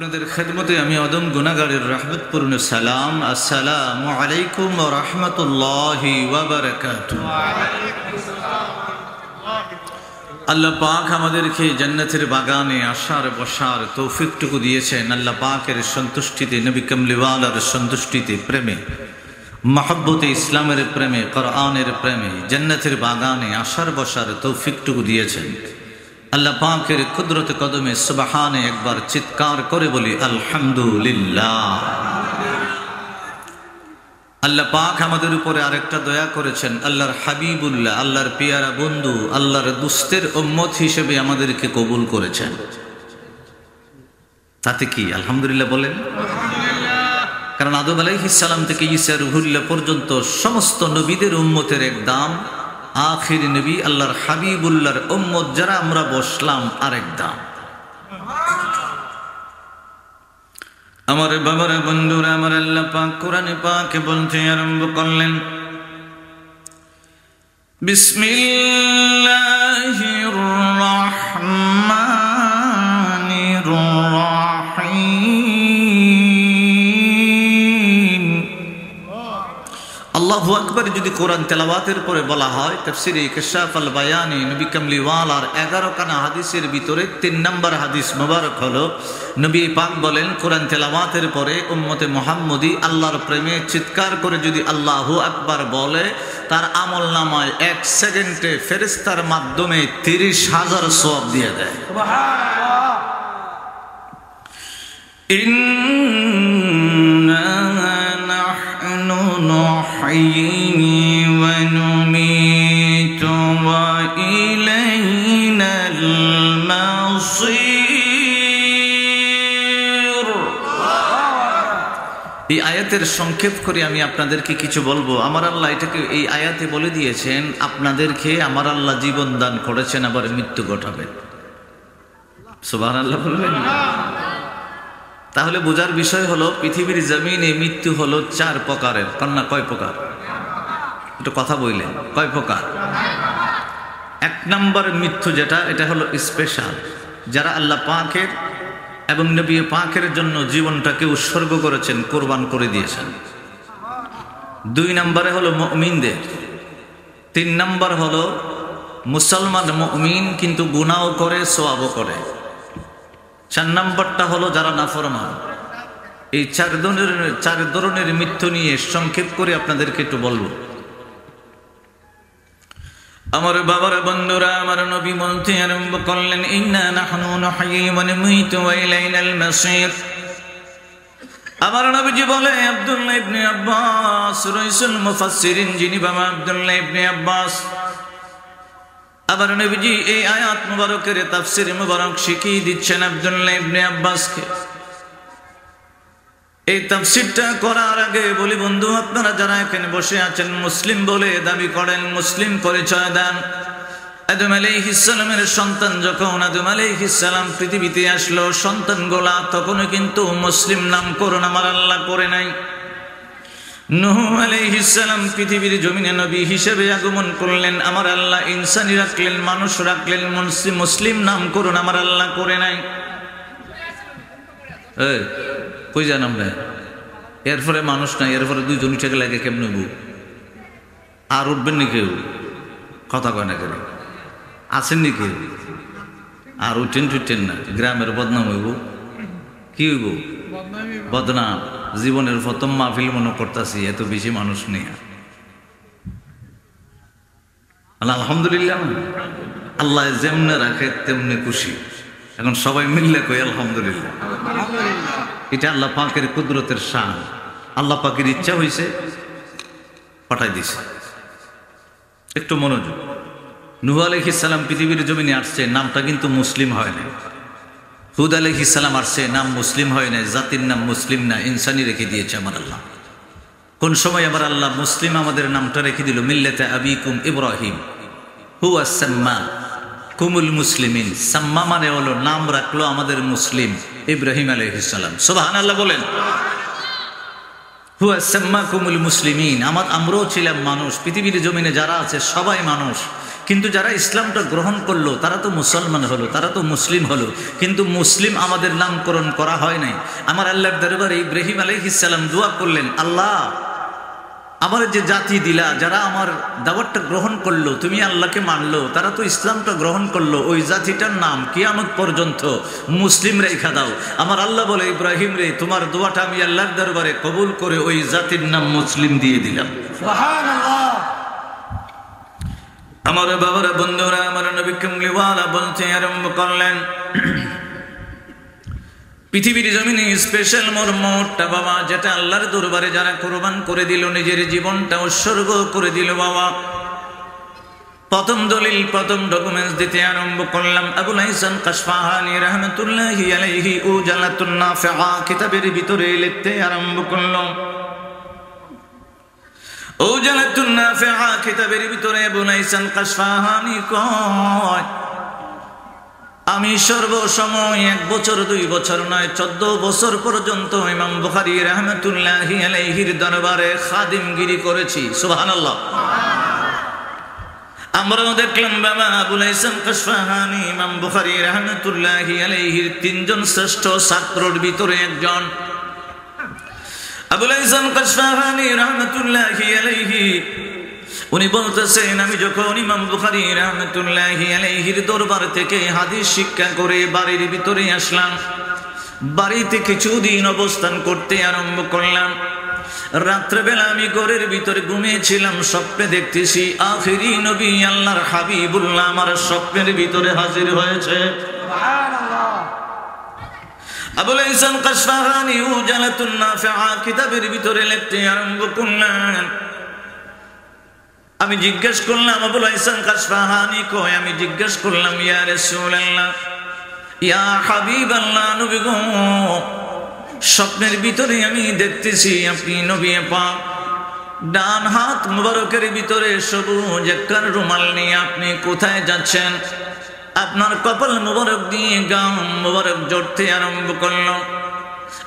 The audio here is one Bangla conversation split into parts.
আপনাদের খেদমতে আমি অদম গুনাহগারের রহমতপূর্ণ সালাম। আসসালামু আলাইকুম ওয়া রাহমাতুল্লাহি ওয়া বারাকাতুহু। আল্লাহ পাক আমাদেরকে জান্নাতের বাগানে আসার বসার তৌফিকটুকু দিয়েছেন। আল্লাহ পাকের সন্তুষ্টিতে, নবী কামলিওয়ালার সন্তুষ্টিতে, প্রেমে, মহব্বতে, ইসলামের প্রেমে, কোরআনের প্রেমে জান্নাতের বাগানে আসার বসার তৌফিকটুকু দিয়েছেন। আল্লাহ পাকের কুদরতে কদমে সুবহানে একবার চিৎকার করে বলি আলহামদুলিল্লাহ। আল্লাহ পাক আমাদের উপরে আরেকটা দয়া করেছেন, আল্লাহর হাবিবুল্লাহ, আল্লাহর পিয়ারা বন্ধু, আল্লাহর দুস্তের উম্মত হিসেবে আমাদেরকে কবুল করেছেন। তাতে কি আলহামদুলিল্লাহ বলেন? কারণ আদম আলাইহিস সালাম থেকে ঈসা রুহুল্লাহ পর্যন্ত সমস্ত নবীদের উম্মতের এক দাম, আখির নবী আল্লাহর হাবিবুল্লাহর উম্মত যারা আমরা বসলাম আরেক দাম। আমার বাবার বন্ধুরা, আমার আল্লাহ পাক কোরআনে পাকে বলতে আরম্ভ করলেন, বিসমিল্লাহির রাহমানির রাহিম। আল্লাহু আকবার যদি কোরআন তেলাওয়াতের পরে বলা হয়, তাফসিরে কাশাফ আল বায়ানি নবী কামলিওয়ালার 11 খানা হাদিসের ভিতরে 3 নম্বর হাদিস মোবারক হলো, নবী পাক বলেন কোরআন তেলাওয়াতের পরে উম্মতে মুহাম্মদী আল্লাহর প্রেমে চিৎকার করে যদি আল্লাহু আকবার বলে, তার আমল নামায় 1 সেকেন্ডে ফেরেশতার মাধ্যমে 30,000 সওয়াব দিয়ে দেয়। সুবহানাল্লাহ। ইন্না নাহনু নুহয়ি ওয়া নুমীতু ওয়া ইলাইনাল মাসীর। এই আয়াতের সংক্ষেপ করে আমি আপনাদেরকে কিছু বলবো। আমার আল্লাহ এটাকে এই আয়াতে বলে দিয়েছেন, আপনাদেরকে আমার আল্লাহ জীবন দান করেছেন, আবার মৃত্যু ঘটাবেন। সুবহানাল্লাহ বলবেন? তাহলে বোঝার বিষয় হলো, পৃথিবীর জমিনে মৃত্যু হলো 4 প্রকারের। কন্যা কয় প্রকার? একটু কথা বললেন, কয় প্রকার? 1 নম্বর মৃত্যু যেটা, এটা হলো স্পেশাল, যারা আল্লাহ পাকের এবং নবী পাকের জন্য জীবনটাকে উৎসর্গ করেছেন, কোরবান করে দিয়েছেন। 2 নম্বরে হলো মুমিনদের। 3 নম্বর হলো মুসলমান মুমিন কিন্তু গুনাহও করে, সওয়াবও করে। 4 নম্বরটা হলো যারা নাফরমান। এই 4 ধরনের মৃত্যু নিয়ে সংক্ষেপ করে আপনাদেরকে একটু বলবো। আমার বাবার বন্ধুরা, আমার নবী বলতে আরম্ভ করলেন, ইন্না নাহনু নুহয়ি ওয়া নুমীতু ওয়া ইলাইনাল মাসীর। আমার নবীজি বলে, আব্দুল্লাহ ইবনে আব্বাস রাইসুল মুফাসসিরিন, যিনি বাবা আব্দুল্লাহ ইবনে আব্বাস, আবার নবীজি এই আয়াত মুবারকের তাফসীর মুবারক শিখিয়ে দিচ্ছেন আব্দুল্লাহ ইবনে আব্বাসকে। এই তাফসীরটা করার আগে বলি, বন্ধু আপনারা যারা এখানে বসে আছেন, মুসলিম বলে দাবি করেন, মুসলিম পরিচয় দেন, আদম আলাইহিস সালামের সন্তান যখন আদম আলাইহিস সালাম পৃথিবীতে আসলো, সন্তানগুলা তখনও কিন্তু মুসলিম নামকরণ আমার আল্লাহ করে নাই। নূহ আলাইহিস সালাম পৃথিবীর জমিনে নবী হিসেবে আগমন করলেন, আমার আল্লাহ ইনসানি রাখলেন, মানুষ রাখলেন, মুসলিম নামকরণ আমার আল্লাহ করে নাই। এই কই যান আমরা? এরপরে মানুষ নাই, এরপরে 2 জন উঠে লাগে কেমনে বউ? আর উঠবেন নি কেউ? কথা কয় না কেন? আছেন নি কেউ? আর উঠেন না, গ্রামের বদনাম হইব। কি হইব? বদনাম। জীবনের প্রথম মাহফিল মনে করতেছি, এত বেশি মানুষ নেই। আলহামদুলিল্লাহ, আল্লাহ যেমনে রাখে তেমনি খুশি। এখন সবাই মিললে কই আলহামদুলিল্লাহ। এটা আল্লাহ পাকের কুদরতের শান। আল্লাহ পাকের ইচ্ছা হয়েছে, পাঠাই দিছে। একটু মনোযোগ। নূহ আলাইহিস সালাম পৃথিবীর জমিনে আসছে, নামটা কিন্তু মুসলিম হয় না। হুদ আলাইহিস সালাম আসছে, নাম মুসলিম হয় না, জাতির নাম মুসলিম না, ইনসানি রেখে দিয়েছে আমার আল্লাহ। কোন সময় আমার আল্লাহ মুসলিম আমাদের নামটা রেখে দিল, মিল্লাতে আবিকুম ইব্রাহিম হুয়া সাম্মা কুমুল মুসলিমিন। সাম্মা মানে হলো নাম রাখলো আমাদের মুসলিম, ইব্রাহিম আলাইহিস সালাম। সুবহানাল্লাহ বলেন। হুয়া সাম্মা কুমুল মুসলিমিন। আমরাও ছিলাম মানুষ, পৃথিবীর জমিনে যারা আছে সবাই মানুষ, কিন্তু যারা ইসলামটা গ্রহণ করলো তারা তো মুসলমান হলো, তারা তো মুসলিম হলো, কিন্তু মুসলিম আমাদের নামকরণ করা হয় নাই। আমার আল্লাহর দরবারে ইব্রাহিম আলাইহিস সালাম দোয়া করলেন, আল্লাহ আমার যে জাতি দিলা, যারা আমার দাওয়াতটা গ্রহণ করলো, তুমি আল্লাহকে মানলো, তারা তো ইসলামটা গ্রহণ করলো, ওই জাতিটার নাম কিয়ামত পর্যন্ত মুসলিম রেখা দাও। আমার আল্লাহ বলে, ইব্রাহিম রে, তোমার দোয়াটা আমি আল্লাহর দরবারে কবুল করে ওই জাতির নাম মুসলিম দিয়ে দিলাম। সুবহানাল্লাহ। আমার বাবার বন্ধুরা, আমার নবী কামলিওয়ালা বলতে আরম্ভ করলেন, পৃথিবীর জমিনে স্পেশাল মর্মটা বাবা, যেটা আল্লাহর দরবারে যারা কোরবান করে দিল, নিজের জীবনটা উৎসর্গ করে দিল বাবা, প্রথম দলিল, প্রথম ডকুমেন্টস দিতে আরম্ভ করলাম। আবুল হাসান কাশফাহানি রাহমাতুল্লাহি আলাইহি উজালাতুন নাফিআ কিতাবের ভিতরে লিখতে আরম্ভ করলাম। উজালাতুন নাফিআ কিতাবের ভিতরে আবুল হাসান কাশফাহানি কয়, আমি সর্বসময় 1 বছর 2 বছর নয় 14 বছর পর্যন্ত ইমাম বুখারী রাহমাতুল্লাহি আলাইহির দরবারে খাদিমগিরি করেছি। সুবহানাল্লাহ। আমরাও দেখলাম বাবা আবুল হাসান কাশফাহানি ইমাম বুখারী রাহমাতুল্লাহি আলাইহির 3 জন শ্রেষ্ঠ ছাত্রর ভিতরে একজন। আবুল হাসান কাশফাহানি রাহমাতুল্লাহি আলাইহি উনি বলতেছেন, আমি যখন ইমাম বুখারী রাহমাতুল্লাহি আলাইহির দরবার থেকে হাদিস শিক্ষা করে বাড়ির ভিতরে আসলাম, বাড়িতে কিছুদিন অবস্থান করতে আরম্ভ করলাম। রাত্রেবেলা আমি ঘরের ভিতরে ঘুমিয়েছিলাম, স্বপ্নে দেখতেছি আখিরি নবী আল্লাহর হাবিবুল্লাহ আমার স্বপ্নের ভিতরে হাজির হয়েছে। সুবহানাল্লাহ। আবুল হাসান কাশফাহানি উজালাতুন নাফিআ কিতাবের ভিতরে লিখতে আরম্ভ করলেন। আমি জিজ্ঞেস করলাম, আবুল হাসান কাশফাহানি কয়, আমি জিজ্ঞেস করলাম, ইয়া রাসূলুল্লাহ, ইয়া হাবিবাল্লাহ, নবী গো, স্বপ্নের ভিতরে আমি দেখতেছি আপনি নবী পাক, ডান হাত মুবারকের ভিতরে সবুজ একটা রুমাল নিয়ে আপনি কোথায় যাচ্ছেন? আপনার কপাল মুবারক দিয়ে গাম মুবারক জড়তে আরম্ভ করলো।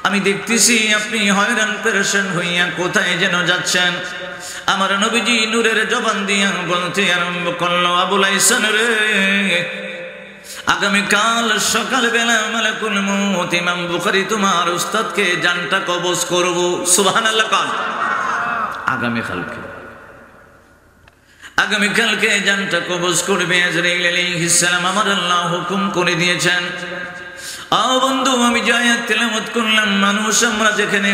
আমি দেখতেছি আপনি হয়রান পেরেশান হইয়া কোথায় যেন যাচ্ছেন। আমার নবীজি নূরের জবান দিয়া বলতে আরম্ভ করলো, আবুল হাসান রে, আগামীকাল সকালবেলা মালাকুল মউত ইমাম বুখারী তোমার উস্তাদকে জানটা কবজ করব। সুবহানাল্লাহ। কাল আগামীকালকে জানটা কবজ করবে আজরাইল আলাইহিস সালাম। আমার আল্লাহ হুকুম করে দিয়েছেন। বন্ধু, আমি আয়াত তেলাওয়াত করলাম, মানুষ আমরা যেখানে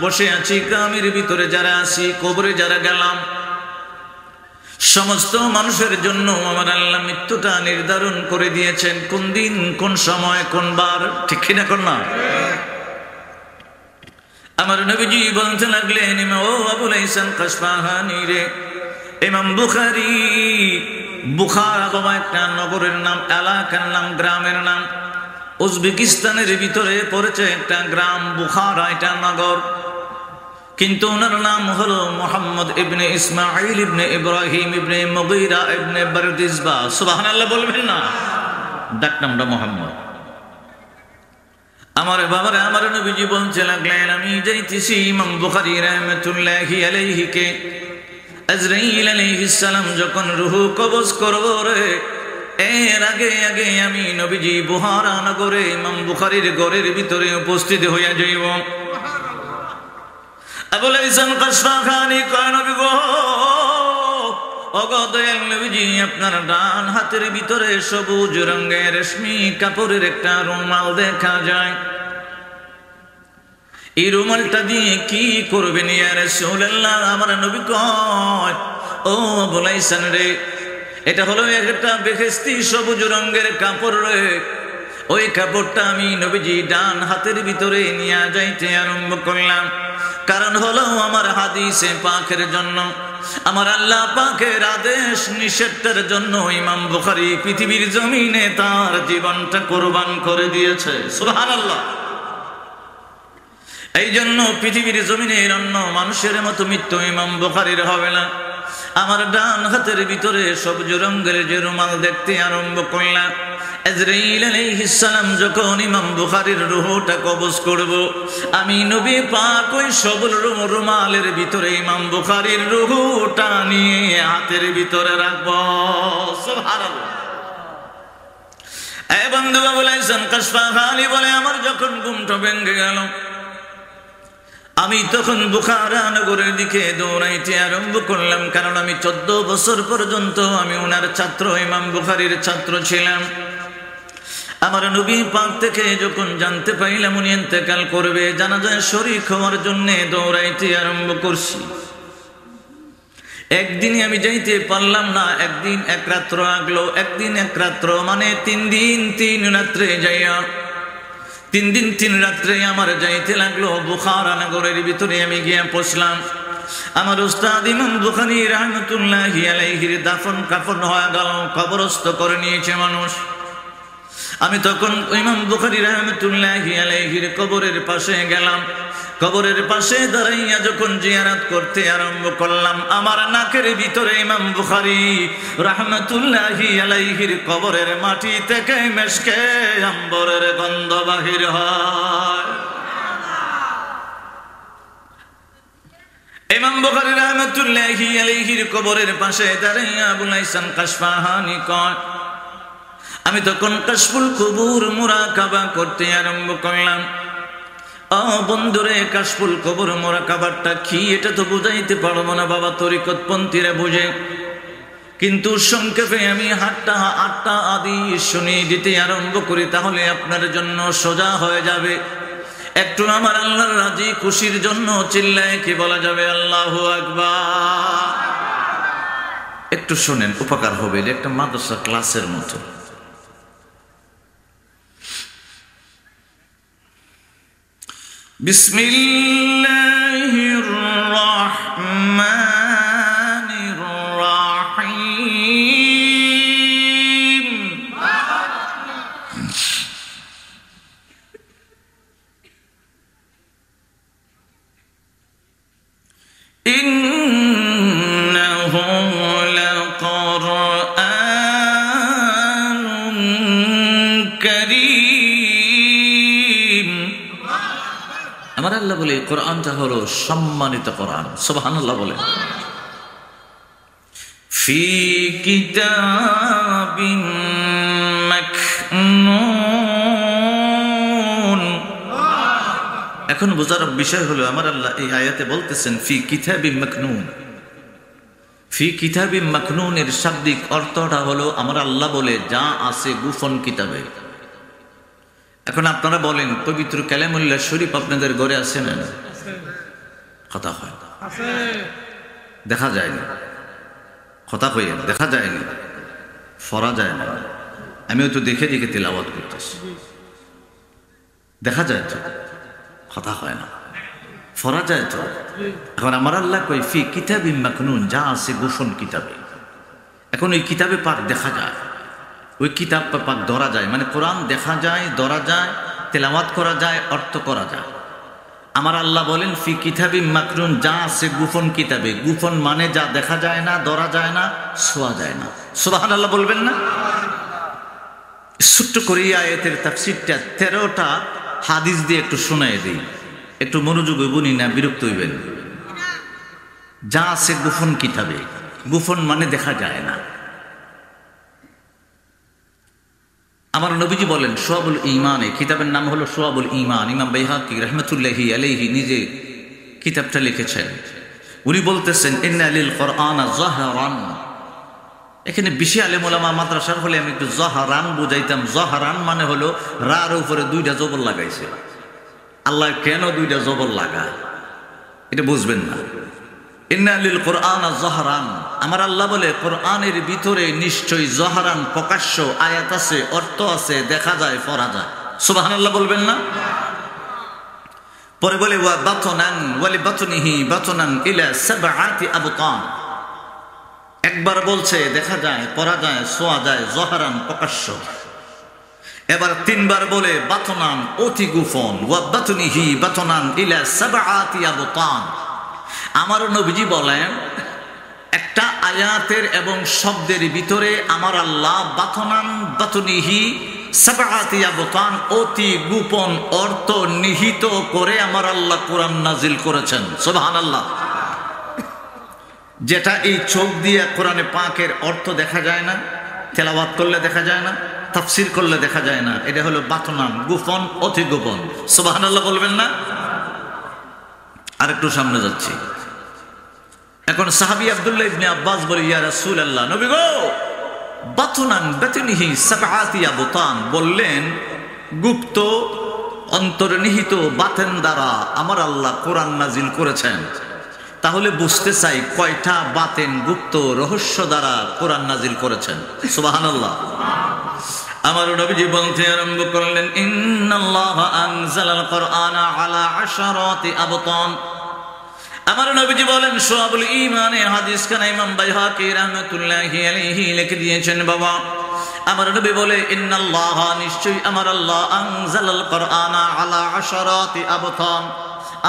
বসে আছি, গ্রামের ভিতরে যারা আছি, কবরে যারা গেলাম, সমস্ত মানুষের জন্য আমার আল্লাহ মৃত্যুটা নির্ধারণ করে দিয়েছেন, কোন দিন, কোন সময়, কোন বার, ঠিক কিনা কোন না? আমার নবীজি বলতে লাগলেন, ও আবুল হাসান কাশফাহানি রে, ইমাম বুখারী, বুখারা বাবা একটা নগরের নাম, এলাকার নাম, গ্রামের নাম, উজবেকিস্তানের ভিতরে পড়েছে একটা গ্রাম বুখারা, এটা নগর, কিন্তু ওনার নাম হলো মুহাম্মদ ইবনে ইসমাঈল ইবনে ইব্রাহিম ইবনে মুগীরা ইবনে বারদিসবা। সুবহানাল্লাহ বলবেন না? ডাক নামটা মুহাম্মদ। আমার বাবারে, আমার নবীজি বলতে লাগলেন, আমি যাইতেছি ইমাম বুখারী রাহমাতুল্লাহি আলাইহিকে আজরাইল আলাইহিস সালাম যখন রূহ কবজ করবে রে, এর আগে আমি নবীজি বুখারা নগরে ইমাম বুখারীর ঘরের ভিতরে উপস্থিত হইয়া যাইব। আবুল হাসান কাশফাহানি কয়, নবী গো, ওগো দয়াল নবীজি, আপনার ডান হাতের ভিতরে সবুজ রঙের রেশমি কাপড়ের একটা রুমাল দেখা যায়। এই রুমালটা দিয়ে কি করবেন ইয়া রাসূলুল্লাহ? আমার নবী কয়, ও আবুল হাসান রে, এটা হলো একটা বেহেশতি সবুজ রঙের কাপড় রে, ওই কাপড়টা আমি নবীজি ডান হাতের ভিতরে নিয়ে যাইতে আরম্ভ করলাম। কারণ হলো আমার হাদিসে পাকের জন্য, আমার আল্লাহ পাকের আদেশ নিষেধের জন্য ইমাম বুখারী পৃথিবীর জমিনে তার জীবনটা কোরবান করে দিয়েছে। সুবহানাল্লাহ। এই জন্য পৃথিবীর জমিনের অন্য মানুষের মতো মৃত্যু ইমাম বুখারীর হবে না। আমার ডান হাতের ভিতরে সবুজ রঙের যে রুমাল দেখতে আরম্ভ করলাম, আজরাইল আলাইহিস সালাম যখন ইমাম বুখারীর রূহটা কবজ করব, আমি নবী পাক ওই সবল রুমালের ভিতরে ইমাম বুখারীর রূহটা নিয়ে হাতের ভিতরে রাখব। সুবহানাল্লাহ। এই বন্ধু বলেছেন কাশফা খালি বলে, আমার যখন ঘুমটা ভেঙে গেল, আমি তখন বুখারা নগরের দিকে দৌড়াইতে আরম্ভ করলাম, কারণ আমি 14 বছর পর্যন্ত আমি ওনার ছাত্র, ইমাম বুখারীর ছাত্র ছিলাম। আমার নবী পাক থেকে যখন জানতে পাইলাম উনি ইন্তেকাল করবে, জানাজায় শরীক হওয়ার জন্য দৌড়াইতে আরম্ভ করছি। একদিনই আমি যাইতে পারলাম না, একদিন এক রাত্র আগলো, একদিন এক রাত্র মানে 3 দিন 3 রাত্রে যাইয়া 3 দিন 3 রাত্রে আমার যাইতে লাগলো। বুখারা নগরের ভিতরে আমি গিয়া পৌঁছলাম। আমার উস্তাদ ইমাম বুখারী রাহমাতুল্লাহি আলাইহির দাফন কাফন হয়ে গেল, কবরস্থ করে নিয়েছে মানুষ। আমি তখন ইমাম বুখারী রাহমাতুল্লাহি আলাইহির কবরের পাশে গেলাম। কবরের পাশে দাঁড়াইয়া যখন জিয়ারত করতে আরম্ভ করলাম, আমার নাকের ভিতরে ইমাম বুখারী রাহমাতুল্লাহি আলাইহির কবরের মাটি থেকে মেশকে আম্বরের গন্ধ বাহির হয়। ইমাম বুখারী রাহমাতুল্লাহি আলাইহির কবরের পাশে দাঁড়াইয়া আবুল হাসান কাশফাহানি কয়, আমি তখন কাশফুল কুবুর মুরাকাবা করতে আরম্ভ করলাম। ও বন্ধুরে, কাশফুল কুবুর মুরাকাবাটা কি এটা তো বুঝাইতে পারবো না বাবা, তরিকতপন্থীরা বুঝে। কিন্তু সংক্ষেপে আমি 8টা হাদিস শুনিয়ে দিতে আরম্ভ করি, তাহলে আপনার জন্য সোজা হয়ে যাবে। একটু আমার আল্লাহর রাজি খুশির জন্য চিল্লায় কি বলা যাবে আল্লাহু আকবার। একটু শুনেন, উপকার হবে, এটা একটা মাদ্রাসা ক্লাসের মতো। বিসমিল্লাহির রহমানির রহিম। ইন্নাহু লাকুরআনুন কারীম। আমার আল্লাহ বলে কোরআনটা হলো সম্মানিত কোরআন। সুবহানাল্লাহ বলে। ফি কিতাবিম মাকনুন। এখন বোঝার বিষয় হলো আমার আল্লাহ এই আয়াতে বলতেছেন ফি কিতাবিম মাকনুন। ফি কিতাবিম মাকনুনের শাব্দিক অর্থটা হলো আমার আল্লাহ বলে যা আছে গোপন কিতাবে। এখন আপনারা বলেন পবিত্র কালামুল্লাহ শরীফ আপনাদের ঘরে আছে না? কথা হয় দেখা যায় না, কথা কই দেখা যায় না, পড়া যায় না। আমিও তো দেখে দেখে তিলাওয়াত করতেছি, দেখা যায় তো, কথা হয় না, পড়া যায় তো। এখন আমার আল্লাহ কই ফি কিতাবিম মাকনুন, যা আছে গোপন কিতাবে। এখন ওই কিতাবে পাক দেখা যায়, ওই কিতাব পাক ধরা যায়, মানে কোরআন দেখা যায়, ধরা যায়, তেলাওয়াত করা যায়, অর্থ করা যায়। আমার আল্লাহ বলেন ফি কিতাবিম মাকনুন, যা আছে গোপন কিতাবে। গোপন মানে যা দেখা যায় না, ধরা যায় না, ছোঁয়া যায় না। সুবহানাল্লাহ বলবেন না? ছোট্ট করে আয়াতের তাফসীরটা 13টা হাদিস দিয়ে একটু শোনায় দিই, একটু মনোযোগ বুনি না, বিরক্ত হইবেন। যা আছে গোপন কিতাবে, গোপন মানে দেখা যায় না। আমার নবীজি বলেন শুআবুল ঈমান, এই কিতাবের নাম হলো শুআবুল ঈমান। ইমাম বাইহাকি রাহমাতুল্লাহি আলাইহি নিজে কিতাবটা লিখেছেন। উনি বলতেছেন ইন্না লিল কোরআন যাহরান। এখানে বেশি আলেম ওলামা মাদ্রাসার হলে আমি একটু যাহরান বুঝাইতাম। যাহরান মানে হলো রার উপরে 2টা জবর লাগাইছে। আল্লাহ কেন 2টা জবর লাগায় এটা বুঝবেন না। ইন্না লিল কোরআন যাহরান, আমার আল্লাহ বলে কোরআনের ভিতরে নিশ্চয়ই যাহরান প্রকাশ্য আয়াত আছে, অর্থ আছে, দেখা যায়, পড়া যায়। সুবহানাল্লাহ বলবেন না? পরে বলে ওয়া বাতনান ওয়ালি বাতনিহি বাতনান ইলা 7 আবতান। একবার বলছে দেখা যায়, পড়া যায়, ছোঁয়া যায়, যাহরান প্রকাশ্য। এবার 3বার বলে বাতনান অতি গোপন, ওয়া বাতনিহি বাতনান ইলা 7 আবতান। আমার নবীজি বলেন একটা আয়াতের এবং শব্দের ভিতরে আমার আল্লাহ বাতনান বাতনিহি সাবআতি আবতান, অতি গোপন অর্থ নিহিত করে আমার আল্লাহ কোরআন নাজিল করেছেন। সুবহানাল্লাহ। যেটা এই চোখ দিয়ে কোরআনে পাকের অর্থ দেখা যায় না, তেলাওয়াত করলে দেখা যায় না, তাফসীর করলে দেখা যায় না, এটা হলো বাতনান, গোপন, অতি গোপন। সুবহানাল্লাহ বলবেন না? আরেকটু সামনে যাচ্ছি। এখন সাহাবী আব্দুল্লাহ ইবনে আব্বাস বলে, ইয়া রাসূলুল্লাহ, নবী গো, বাতনান বাতিনিহি সাবআতি আবতান, বললেন গুপ্ত অন্তর্নিহিত বাতেন দ্বারা আমার আল্লাহ কোরআন নাজিল করেছেন। তাহলে বুঝতে চাই কয়টা বাতেন গুপ্ত রহস্য দ্বারা কোরআন নাজিল করেছেন। সুবহানাল্লাহ। আমার নবীজি বলতে আরম্ভ করলেন, ইন্নাল্লাহা আনজালাল কুরআনা আলা আশরাতি আবতান। আমার নবীজি বলেন, শুআবুল ঈমানে হাদিস খানা ইমাম বাইহাকি রাহমাতুল্লাহি আলাইহি লিখে দিয়েছেন। বাবা, আমার নবী বলে, ইন্নাল্লাহা, নিশ্চয়ই আমার আল্লাহ, আনজালাল কুরআনা আলা আশরাতি আবতান,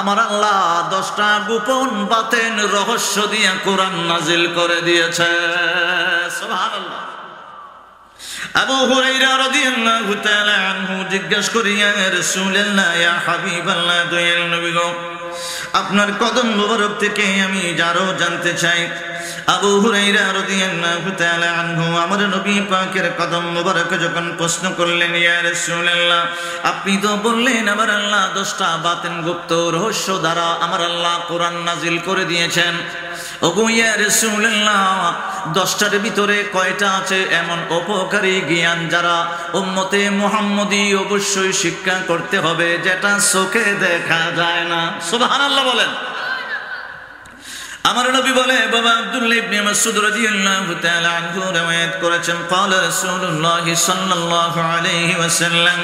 আমার আল্লাহ 10টা গোপন বাতেন রহস্য দিয়ে কোরআন নাজিল করে দিয়েছে। সুবহানাল্লাহ। আবু হুরায়রা রাদিয়াল্লাহু তাআলা আনহু জিজ্ঞেস করি, ইয়া রাসূলুল্লাহ, ইয়া হাবিবাল্লাহ, দয়াল নবী গো, আপনার কদম মোবারক থেকে আমি আরো জানতে চাই। আবু হুরায়রা রাদিয়াল্লাহু তাআলা আনহু আমার নবী পাকের কদম মোবারক যখন প্রশ্ন করলেন, ইয়া রাসূলুল্লাহ, আপনি তো বললেন আমার আল্লাহ 10টা বাতেন গুপ্ত রহস্য দ্বারা আমার আল্লাহ কোরআন নাজিল করে দিয়েছেন। ওগো ইয়া রাসূলুল্লাহ, 10টার ভিতরে কয়টা আছে এমন উপকারী জ্ঞান যারা উম্মতে মুহাম্মদী অবশ্যই শিক্ষা করতে হবে, যেটা চোখে দেখা যায় না? সুবহানাল্লাহ বলেন। আমার নবী বলে, বাবা আব্দুল্লাহ ইবনে মাসউদ রাদিয়াল্লাহু তাআলা আনহু রওয়ায়াত করেছেন, ক্বালা রাসূলুল্লাহ সাল্লাল্লাহু আলাইহি ওয়াসাল্লাম,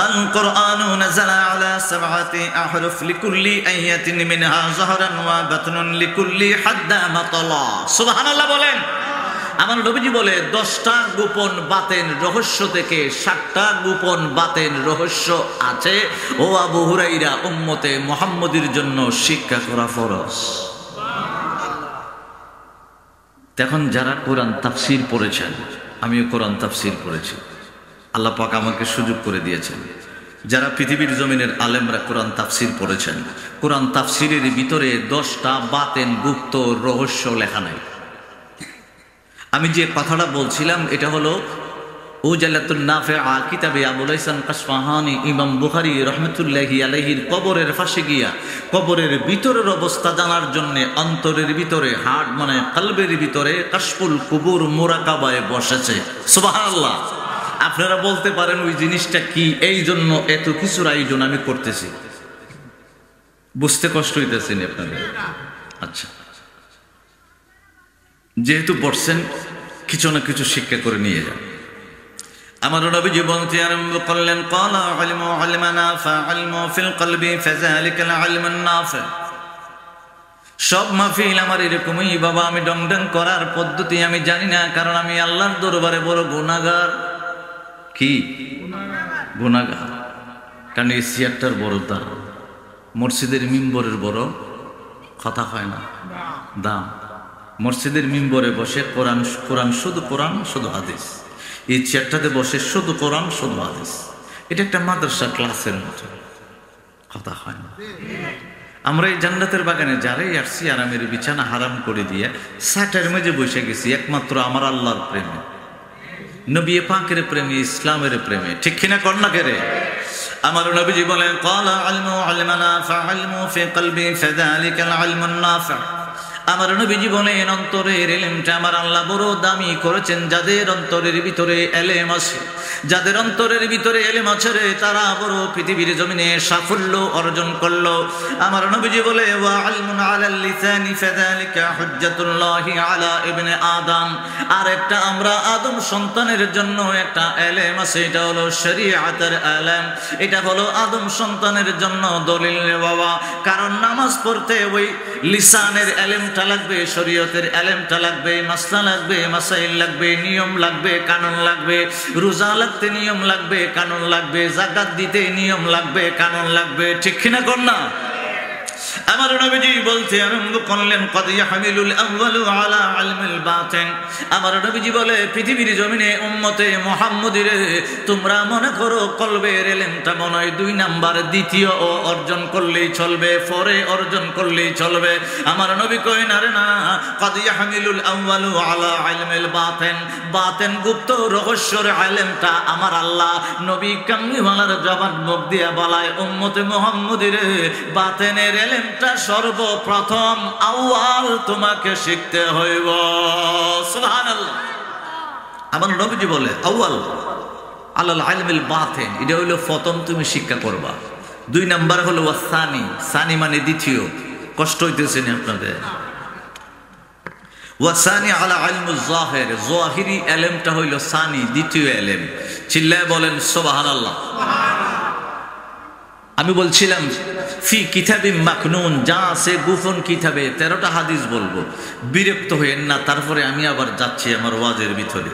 আল কুরআনু নাযালা আলা 7 আহরুফ লিকুল্লি আয়াতিন মিনহা যাহরান ওয়া বাতনুন লিকুল্লি হাদ্দা মাতালা। সুবহানাল্লাহ বলেন। আমার নবীজি বলে, 10টা গোপন বাতেন রহস্য থেকে 7টা গোপন বাতেন রহস্য আছে। ও আবু হুরায়রা, উম্মতে মুহাম্মদীর জন্য শিক্ষা করা ফরজ। এখন যারা কোরআন তাফসীর পড়েছেন, আমিও কোরআন তাফসীর পড়েছি, আল্লাহ পাক আমাকে সুযোগ করে দিয়েছেন। যারা পৃথিবীর জমিনের আলেমরা কোরআন তাফসীর পড়েছেন, কোরআন তাফসীরের ভিতরে 10টা বাতেন গুপ্ত রহস্য লেখা নাই। আমি যে কথাটা বলছিলাম এটা হলো উজালাতুন নাফিআ কিতাবে আবুল হাসান কাসফাহানি ইমাম বুখারী রাহমাতুল্লাহি আলাইহির কবরের পাশে গিয়া কবরের ভিতরের অবস্থা জানার জন্য অন্তরের ভিতরে হার্ট মানে কলবের ভিতরে কাশফুল কুবুর মুরাকাবায় বসেছে। সুবহানাল্লাহ। আপনারা বলতে পারেন ওই জিনিসটা কি, এই জন্য এত কিছুর আয়োজন আমি করতেছি। বুঝতে কষ্ট হইতেছে না আপনাদের? আচ্ছা, যেহেতু পড়ছেন কিছু না কিছু শিক্ষা করে নিয়ে যান। আমার নবীজি বলতে আরম্ভ করলেন, ক্বালা ইলমু ইলমানা ফাইলমু ফিল কলবি ফাযালিকাল ইলমুন নাফি। সব মাহফিল আমার এরকমই বাবা, আমি ডং ডং করার পদ্ধতি আমি জানি না, কারণ আমি আল্লাহর দরবারে বড় গুনাহগার। কি গুনাহগার? কারণ এই চেয়ারটার বড় দাম, মসজিদের মিম্বরের বড় কথা হয় না দাম। মসজিদের মিম্বরে বসে কোরআন কোরআন শুধু কোরআন শুধু হাদিস, এই চেয়ারটাতে বসে শুধু কোরআন শুধু হাদিস। এটা একটা মাদ্রাসা ক্লাসের মতো, কথা হয় না। আমরা এই জান্নাতের বাগানে যারাই আসছি আরামের বিছানা হারাম করে দিয়ে সাটের মেঝে বসে গেছি একমাত্র আমার আল্লাহর প্রেমে, নবী পাকের প্রেমে, ইসলামের প্রেমে। ঠিক কিনা কন্যা কে রে? আমার নবীজি বলেন, ক্বালা ইলমু ইলমানা ফাইলমু ফি কলবি ফাযালিকাল ইলমুন নাফি। আমার নবীজি বলেন, অন্তরের ইলমটা আমার আল্লাহ বড় দামি করেছেন। যাদের অন্তরের ভিতরে ইলম আছে, যাদের অন্তরের ভিতরে ইলম আছে রে, তারা বড় পৃথিবীর জমিনে সাফল্য অর্জন করলো। আমার নবীজি বলে, ওয়া ইলমুন আলাল লিসানি ফাযালিকা হুজ্জাতুল্লাহি আলা ইবনে আদম। আর একটা আমরা আদম সন্তানের জন্য একটা ইলম আছে, এটা হলো শরীয়তের ইলম। এটা হলো আদম সন্তানের জন্য দলিল রে বাবা। কারণ নামাজ পড়তে ওই লিসানের ইলমটা লাগবে, শরীয়তের ইলমটা লাগবে, মাসলা লাগবে, মাসাইল লাগবে, নিয়ম লাগবে, কানুন লাগবে। রোজা রাখতে নিয়ম লাগবে, কানুন লাগবে। যাকাত দিতে নিয়ম লাগবে, কানুন লাগবে। ঠিক কিনা কন্যা? আমার নবীজি বলতে আরম্ভ করলেন কদ ইয়াহমিলুল আউয়ালু আলা ইলমিল বাতিন। আমার নবীজি বলে পৃথিবীর জমিনে উম্মতে মুহাম্মদীরে তোমরা মনে করো কলবের ইলমটা মনে হয় 2 নাম্বার, দ্বিতীয় ও অর্জন করলেই চলবে, পরে অর্জন করলেই চলবে। আমার নবী কই না রে না, কদ ইয়াহমিলুল আউয়ালু আলা ইলমিল বাতিন, বাতিন গুপ্ত রহস্যের ইলমটা আমার আল্লাহ নবী কামলিওয়ালার জবান মুখ দিয়া বলায় উম্মতে মুহাম্মদীরে বাতিনের ইলমটা সর্বপ্রথম আউয়াল তোমাকে শিখতে হইব। সুবহানাল্লাহ। আমার নবীজি বলে আউয়াল আলাল ইলমিল বাতিন, এটা হইলো প্রথম তুমি শিক্ষা করবা। 2 নাম্বার হলো ওয়াসানি, সানি মানে দ্বিতীয়। কষ্ট হইতেছে না আপনাদের? ওয়াসানি আলা ইলমুজ যাহির, যাহিরি ইলমটা হইলো সানি, দ্বিতীয় ইলম। চিল্লায় বলেন সুবহানাল্লাহ। আমি বলছিলাম ফি কিতাবি মাকনুন, যা আছে গোপন কিতাবে, 13টা হাদিস বলবো, বিরক্ত হইেন না। তারপরে আমি আবার যাচ্ছি আমার ওয়াজের ভিতরে।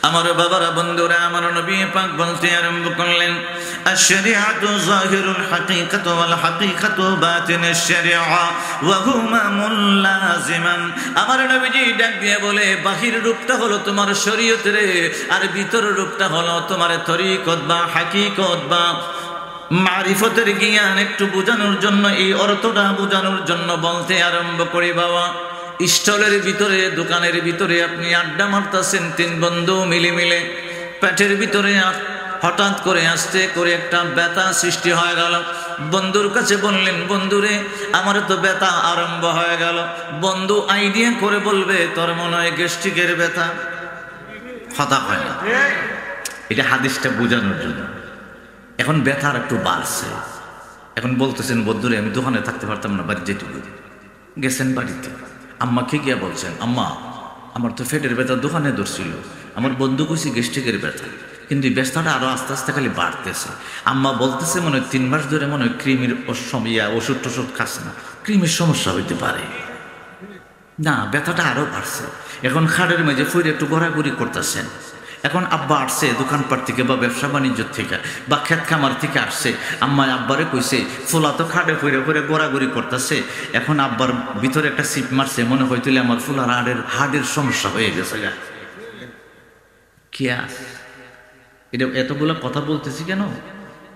আমার বাবারা, বন্ধুরা, আমার নবী পাক বলতে আরম্ভ করলেন আশ-শরিআতু যাহিরুল হাকীকাতু ওয়াল হাকীকাতু বাতিনুশ শরিআ ওয়া হুমা মুলাজিমান। আমার নবীজি ডাক দিয়ে বলে বাহির রূপটা হলো তোমার শরীয়তের, আর ভিতর রূপটা হলো তোমার তরিকত বা হাকীকত বা মারিফতের জ্ঞান। একটু বোঝানোর জন্য, এই অর্থটা বোঝানোর জন্য বলতে আরম্ভ করি বাবা, স্টলের ভিতরে, দোকানের ভিতরে আপনি আড্ডা মারতেছেন 3 বন্ধু মিলে, পেটের ভিতরে হঠাৎ করে আস্তে করে একটা ব্যথা সৃষ্টি হয়ে গেল। বন্ধুর কাছে বললেন বন্ধুরে আমার তো ব্যথা আরম্ভ হয়ে গেল। বন্ধু আইডিয়া করে বলবে তোর মনে হয় গ্যাস্ট্রিকের ব্যথা। কথা হয় না, এটা হাদিসটা বোঝানোর জন্য। এখন ব্যথা আর একটু বাড়ছে, এখন বলতেছেন বন্ধুরে আমি দোকানে থাকতে পারতাম না, বাড়ি যেটুকু গেছেন বাড়িতে, আম্মাকে গিয়া বলছেন আম্মা আমার তো পেটের ব্যথা দোকানে ধরছিল, আমার বন্ধু কইছি গ্যাস্ট্রিকের ব্যথা, কিন্তু এই ব্যথাটা আরো আস্তে আস্তে খালি বাড়তেছে। আম্মা বলতেছে মনে হয় 3 মাস ধরে মনে হয় ক্রিমির ওষুধ টষুধ খাস না, ক্রিমির সমস্যা হইতে পারে। না, ব্যথাটা আরো বাড়ছে। এখন খাটের মেঝে ফুইরে একটু ঘোরাঘুরি করতেছেন। এখন আব্বা আসছে দোকানপাট থেকে বা ব্যবসা বাণিজ্য থেকে বা ক্ষেত খামার থেকে আসছে, আম্মা আব্বারে কইছে ফুলা তো খাটে ফুইরে ফুইরে ঘোরাঘুরি করতেছে। এখন আব্বার ভিতরে একটা সিপ মারছে, মনে হইতেলে আমার ফুলার হাড়ের সমস্যা হয়ে গেছে গা। কি এটা এতগুলো কথা বলতেছি কেন?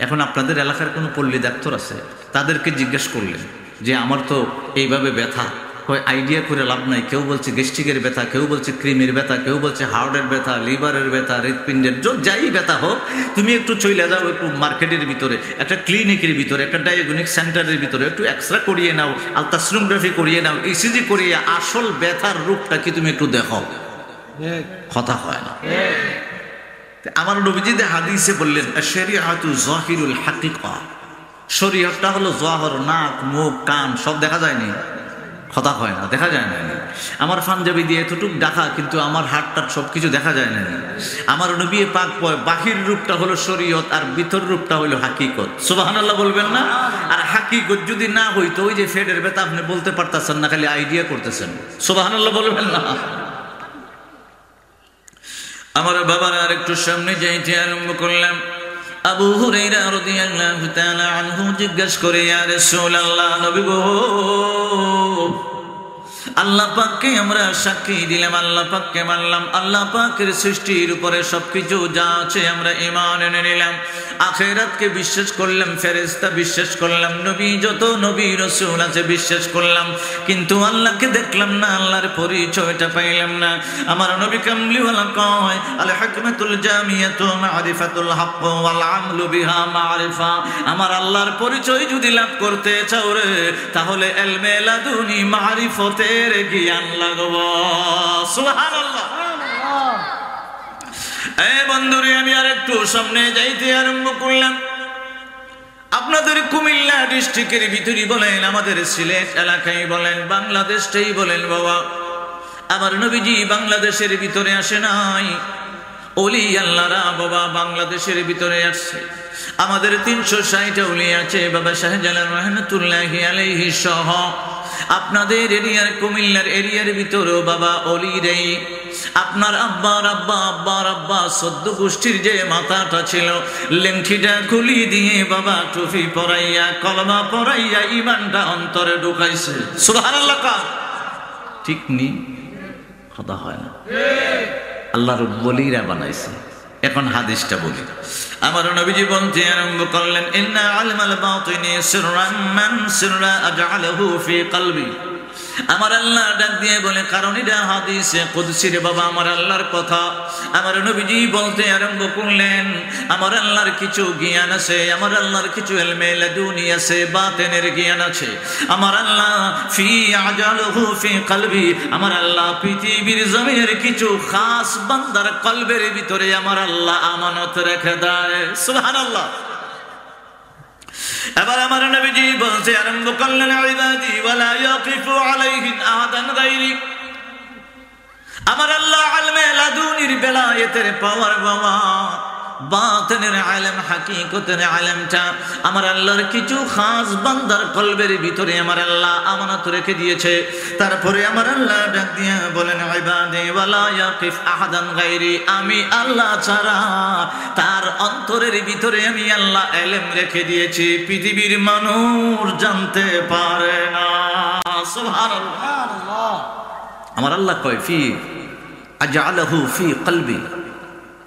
এখন আপনাদের এলাকার কোনো পল্লী ডাক্তার আছে, তাদেরকে জিজ্ঞেস করলেন যে আমার তো এইভাবে ব্যথা, কয় আইডিয়া করে লাভ নাই। কেউ বলছে গ্যাস্ট্রিকের ব্যথা, কেউ বলছে ক্রিমের ব্যথা, কেউ বলছে হার্টের ব্যথা, লিভারের ব্যথা, হৃৎপিণ্ডের, যাই ব্যথা হোক তুমি একটু চলে যাও, একটু মার্কেটের ভিতরে, একটা ক্লিনিকের ভিতরে, একটা ডায়াগনস্টিক সেন্টারের ভিতরে একটু এক্সরে করিয়ে নাও, আলট্রাসোনোগ্রাফি করিয়ে নাও, ইসিজি করিয়ে আসল ব্যথার রূপটা কি তুমি একটু দেখো। কথা হয় না। আমার নবীজি হাদিসে বললেন আশ-শরিআতু যাহিরুল হাকীকা, শরীয়তটা হলো যাহির, নাক মুখ কান সব দেখা যায়নি। কথা হয় না, দেখা যায় না। আমার পাঞ্জাবি দিয়ে এতটুক ঢাকা, কিন্তু আমার হাতটার সবকিছু দেখা যায় না। আমার নবী পাক বাহির রূপটা হলো শরীয়ত, আর ভিতর রূপটা হলো হাকিকত। সুবহানাল্লাহ বলবেন না? আর হাকিকত যদি না হইতো, ওই যে ফেডের ব্যথা আপনি বলতে পারতেছেন না, খালি আইডিয়া করতেছেন। সুবহানাল্লাহ বলবেন না? আমার বাবার আর একটু সামনে যাইতে আরম্ভ করলাম। আবু হুরায়রা রাদিয়াল্লাহু তাআলা আনহু জিজ্ঞাসা করে ইয়া রাসূলুল্লাহ, নবী গো আল্লাহ পাককে আমরা সাক্ষী দিলাম, আল্লাহ পাককে মানলাম, আল্লাহ পাকের সৃষ্টির উপরে সবকিছু যা আছে আমরা ঈমান এনে নিলাম, আখিরাতকে বিশ্বাস করলাম, ফেরেশতা বিশ্বাস করলাম, নবী যত নবী রাসূল আছে বিশ্বাস করলাম, কিন্তু আল্লাহকে দেখলাম না, আল্লাহর পরিচয়টা পাইলাম না। আমার নবী কামলিওয়ালা কয় আল হিকমাতুল জামিয়াতু মারিফাতুল হক ওয়াল আমলু বিহা মারিফা। আমার আল্লাহর পরিচয় যদি লাভ করতে চাও রে, তাহলে ইলমে লাদুনি মারিফতের জ্ঞান লাগবো। সুবহানাল্লাহ। এই বন্ধুরে আমি আর একটু সামনে যাইতে আরম্ভ করলাম। আপনাদের কুমিল্লা ডিস্ট্রিক্টের ভিতরে বলেন, আমাদের সিলেট এলাকায় বলেন, বাংলাদেশটাই বলেন বাবা, আমার নবীজি বাংলাদেশের ভিতরে আসে নাই, ওলি আল্লাহরা বাবা বাংলাদেশের ভিতরে আসছে। আমাদের 360 ওলি আছে বাবা শাহজালাল রহমাতুল্লাহি আলাইহি সহ আপনাদের এরিয়ার কুমিল্লার এরিয়ার ভিতরেও বাবা অলি রে, আপনার আব্বার আব্বা 14 গোষ্ঠীর যে মাথাটা ছিল লেংটিটা খুলি দিয়ে বাবা টুপি পরাইয়া কলমা পরাইয়া ঈমানটা অন্তরে ঢুকাইছে। সুবহানাল্লাহ। ঠিক নি কথা হয় না, আল্লাহর বলিরা বানাইছে। এখন হাদিসটা বলি, আমার নবীজি বলতে আরম্ভ করলেন, ইন্না আলমাল বাতিনি সিররান মান সিররা আজআলাহু ফি কলবি। আমার আল্লাহ ডাক দিয়ে বলে, কারণ এটা হাদিসে কুদসি রে বাবা, আমার আল্লাহর কথা। আমার নবীজি বলতে আরম্ভ করলেন, আমার আল্লাহর কিছু জ্ঞান আছে, আমার আল্লাহর কিছু ইলমে লাদুনি আছে, বাতিনের জ্ঞান আছে। আমার আল্লাহ ফি আজআলাহু ফি কলবি, আমার আল্লাহ পৃথিবীর জমিনের কিছু খাস বান্দার কলবের ভিতরে আমার আল্লাহ আমানত রেখে দেয়। সুবহানাল্লাহ। এবার আমার নবীজি বলতে আরম্ভ করলেন, ইবাদি ওয়ালা ইয়াকিফু আলাইহিন আহাদান গায়রি। আমার আল্লাহ ইলমে লাদুনির বেলায়েতের পাওয়ার বাবা, বাতিনের ইলম হাকিকতের ইলমটা আমার আল্লাহর কিছু খাস বান্দার কলবের ভিতরে আমার আল্লাহ আমানত রেখে দিয়েছে। তারপরে আমার আল্লাহ ডাক দিয়ে বলেন, ইবাদি ওয়ালা ইয়াকিফ আহাদান গায়রি। আমি আল্লাহ ছাড়া তার অন্তরের ভিতরে আমি আল্লাহ ইলম রেখে দিয়েছি, পৃথিবীর মানুষ জানতে পারে না। সুবহানাল্লাহ। আমার আল্লাহ কয়, ফি আজআলাহু ফি কলবি,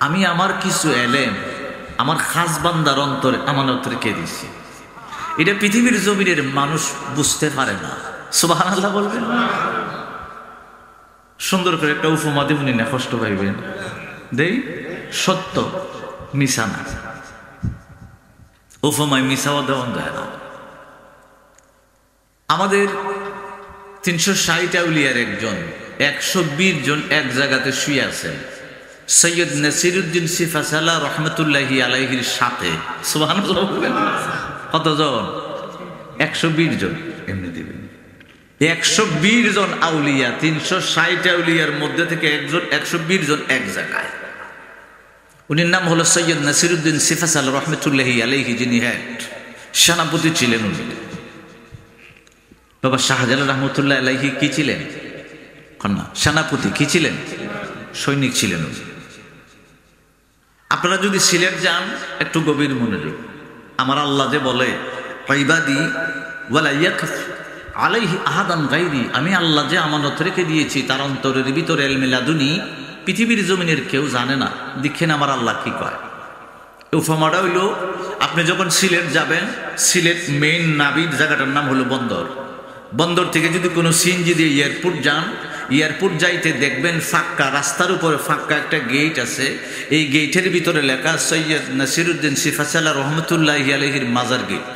আমি আমার কিছু এলেম আমার খাস বান্দার অন্তরে আমানত রেখে দিয়েছি, এটা পৃথিবীর জমিনের মানুষ বুঝতে পারে না। সুবহানাল্লাহ বলবেন। সুন্দর করে একটা উপমা দেবনি না, কষ্ট পাইবেন। দেই, সত্য মিছা না, উপমায় মিছাও দেওয়া যায় না। আমাদের 360 আউলিয়ার একজন 120 জন এক জায়গাতে শুয়ে আছেন সৈয়দ নাসিরুদ্দিন সিফাসালা রহমতুল্লাহি আলাইহির সাথে। সুবহানাল্লাহ। কতজন? 120 জন। এমনি দিবেন 120 জন আউলিয়া, 360 আউলিয়ার মধ্যে থেকে একজন 120 জন এক জায়গায়। উনির নাম হলো সৈয়দ নাসিরুদ্দিন সিফাসালা রহমতুল্লাহি আলাইহি, যিনি হেড সেনাপতি ছিলেন। উনি বাবা শাহজালাল রহমতুল্লাহ আলাইহি কি ছিলেন? কন্যা সেনাপতি কি ছিলেন? সৈনিক ছিলেন। আপনারা যদি সিলেট যান একটু গভীর মনোযোগ, আমার আল্লাহ যে বলে, ইবাদি ওয়ালা ইয়াকিফ আলাইহি আহাদান গায়রি, আমি আল্লাহ যে আমানত রেখে দিয়েছি তার অন্তরের ভিতরে ইলমে লাদুনি, পৃথিবীর জমিনের কেউ জানে না। দেখেন আমার আল্লাহ কি কয়। উপমাটা হইল, আপনি যখন সিলেট যাবেন, সিলেট মেইন নাবিদ জায়গাটার নাম হলো বন্দর। বন্দর থেকে যদি কোনো সিএনজি দিয়ে এয়ারপোর্ট যান, এয়ারপোর্ট যাইতে দেখবেন ফাঁকা রাস্তার উপরে ফাঁকা একটা গেট আছে। এই গেটের ভিতরে লেখা সৈয়দ নাসিরুদ্দিন সিফাসালা রহমতুল্লাহি আলাইহির মাজার গেট।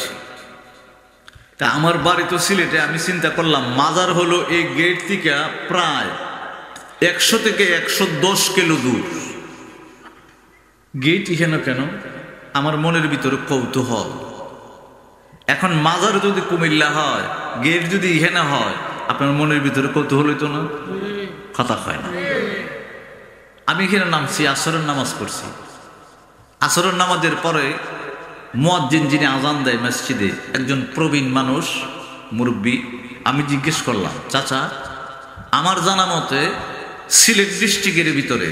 তা আমার বাড়ি তো সিলেটে, আমি চিন্তা করলাম মাজার হলো এই গেট থেকে প্রায় 100 থেকে 110 কিলো দূর। গেট এখানে কেন? আমার মনের ভিতরে কৌতূহল। এখন মাজার যদি কুমিল্লা হয়, গেট যদি এখানে হয়, আপনার মনের ভিতরে কৌতূহল হইতো না? কথা হয় না। আমি এখানে নামছি, আসরের নামাজ পড়ছি। আসরের নামাজের পরে মুয়াজ্জিন যিনি আজান দেয় মসজিদে, একজন প্রবীণ মানুষ, মুরব্বী। আমি জিজ্ঞেস করলাম, চাচা, আমার জানা মতে সিলেট ডিস্ট্রিক্টের ভিতরে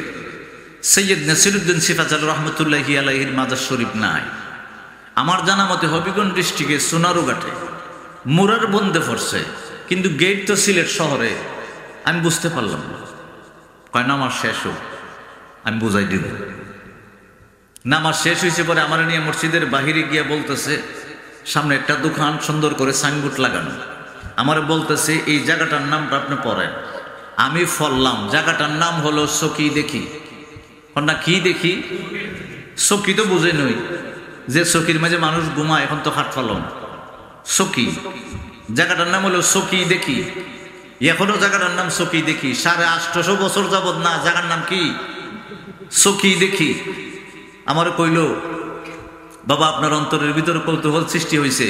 সৈয়দ নাসিরুদ্দিন সিফাসালা রহমতুল্লাহি আলাইহির মাজার শরীফ নাই। আমার জানা মতে হবিগঞ্জ ডিস্ট্রিক্টের সোনারুঘাটে মুরার বন্দে পড়ছে, কিন্তু গেট তো সিলেট শহরে। আমি বুঝতে পারলাম না। কয় নামাজ শেষ হোক, আমি বুঝাই দিব। নামাজ শেষ হয়েছে পরে আমার নিয়ে মসজিদের বাহিরে গিয়ে বলতেছে, সামনে একটা দোকান সুন্দর করে সাইনবোর্ড লাগানো, আমার বলতেছে এই জায়গাটার নামটা আপনি পড়েন। আমি ফললাম, জায়গাটার নাম হলো সকি দেখি। না কি দেখি? সকি তো বুঝে নই, যে সকির মাঝে মানুষ ঘুমায়, এখন তো খাট ফলন। সকি জায়গাটার নাম হলো সকি দেখি। এখনো জায়গাটার নাম সকি দেখি। 850 বছর যাবত না, জায়গার নাম কি? সকি দেখি। আমার কইল, বাবা আপনার অন্তরের ভিতরে কৌতূহল সৃষ্টি হয়েছে।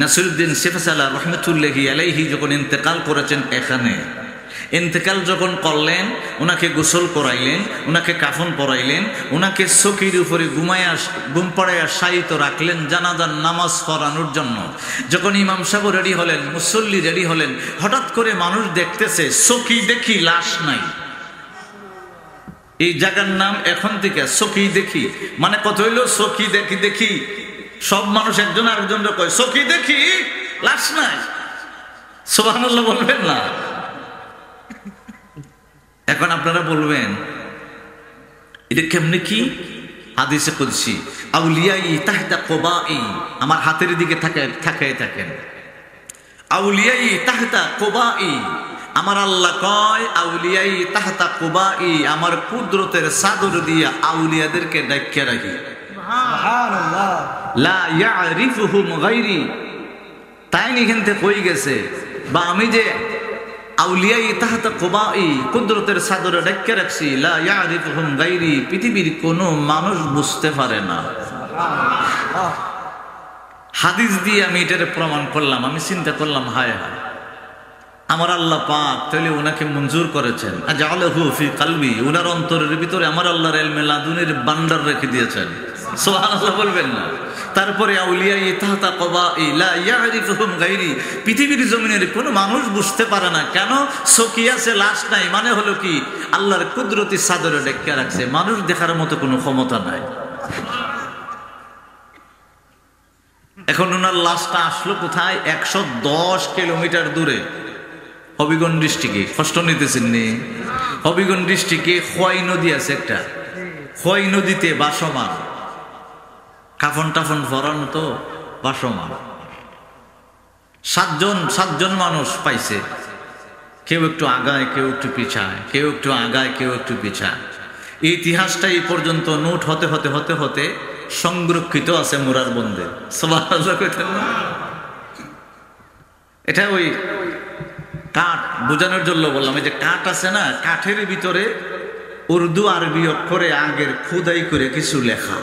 নাসিরুদ্দিন সিফাসালা রহমতুল্লাহি আলাইহি যখন ইন্তেকাল করেছেন এখানে, ইন্তেকাল যখন করলেন, ওনাকে গোসল করাইলেন, ওনাকে কাফন পরাইলেন, ওনাকে চকির উপরে ঘুম পাড়াইয়া শায়িত রাখলেন জানাজার নামাজ পড়ানোর জন্য। যখন ইমাম সাহেব রেডি হলেন, মুসল্লি রেডি হলেন, হঠাৎ করে মানুষ দেখতেছে চকি দেখি লাশ নাই। এই জায়গার নাম এখন থেকে চকি দেখি, মানে কত হইল চকি দেখি দেখি, সব মানুষ একজন আরেকজন কয় চকি দেখি লাশ নাই। সুবহানাল্লাহ বলবেন না? এখন আপনারা বলবেন এটা কেমনে কি? হাদিসে কুদসি, আউলিয়াই তাহতা কুবাই, আমার হাতের দিকে তাকায় থাকেন। আউলিয়াই তাহতা কুবাই, আমার আল্লাহ কয় আউলিয়াই তাহতা কুবাই, আমার কুদরতের চাদর দিয়ে আউলিয়াদেরকে ঢাকিয়ে রাখি। সুবহানাল্লাহ। লা ইয়ারিফুহুম গায়রি, তাই নিখেনতে কই গেছে, বা আমি যে আউলিয়াই তাহতা কুবাই কুদরতের চাদরে ঢাকিয়ে রাখছি, লা ইয়ারিফুহুম গায়রি, পৃথিবীর কোনো মানুষ বুঝতে পারে না। সুবহানাল্লাহ। হাদিস দিয়ে আমি এটার প্রমাণ করলাম। আমি চিন্তা করলাম, হায় হায়, আমার আল্লাহ পাক তাহলে ওনাকে মঞ্জুর করেছেন, আজআলাহু ফি কলবি, ওনার অন্তরের ভিতরে আমার আল্লাহর ইলমে লাদুনির ভান্ডার রেখে দিয়েছেন। সুবহানাল্লাহ বলবেন না? তারপরে আউলিয়াই তাহতা কুবাই লা ইয়ারিফুহুম গায়রি, পৃথিবীর জমিনের কোনো মানুষ বুঝতে পারে না। কেন? চকি আছে লাশ নাই, মানে হলো কি আল্লাহর কুদরতি চাদরে ঢেকে রাখছে, মানুষ দেখার মতো কোনো ক্ষমতা নাই। এখন ওনার লাশটা আসলো কোথায়? 110 কিলোমিটার দূরে, হবিগঞ্জ ডিস্ট্রিক্টে। কষ্ট নিতেছেন নি? হবিগঞ্জ ডিস্ট্রিক্টে খোয়াই নদী আছে একটা, খোয়াই নদীতে বাসমান, কাফন টাফন ভরানো তো বাসমান। সাতজন মানুষ পাইছে, কেউ একটু আগায়, কেউ একটু পিছায়, কেউ একটু আগায়, কেউ একটু পিছায়। এই ইতিহাসটা এই পর্যন্ত নোট হতে হতে হতে হতে সংরক্ষিত আছে মুরার বন্দে। সুবহানাল্লাহ কইতেন না? এটা ওই কাঠ বোঝানোর জন্য বললাম, এই যে কাঠ আছে না, কাঠের ভিতরে উর্দু আরবি অক্ষরে আগের খোদাই করে কিছু লেখা,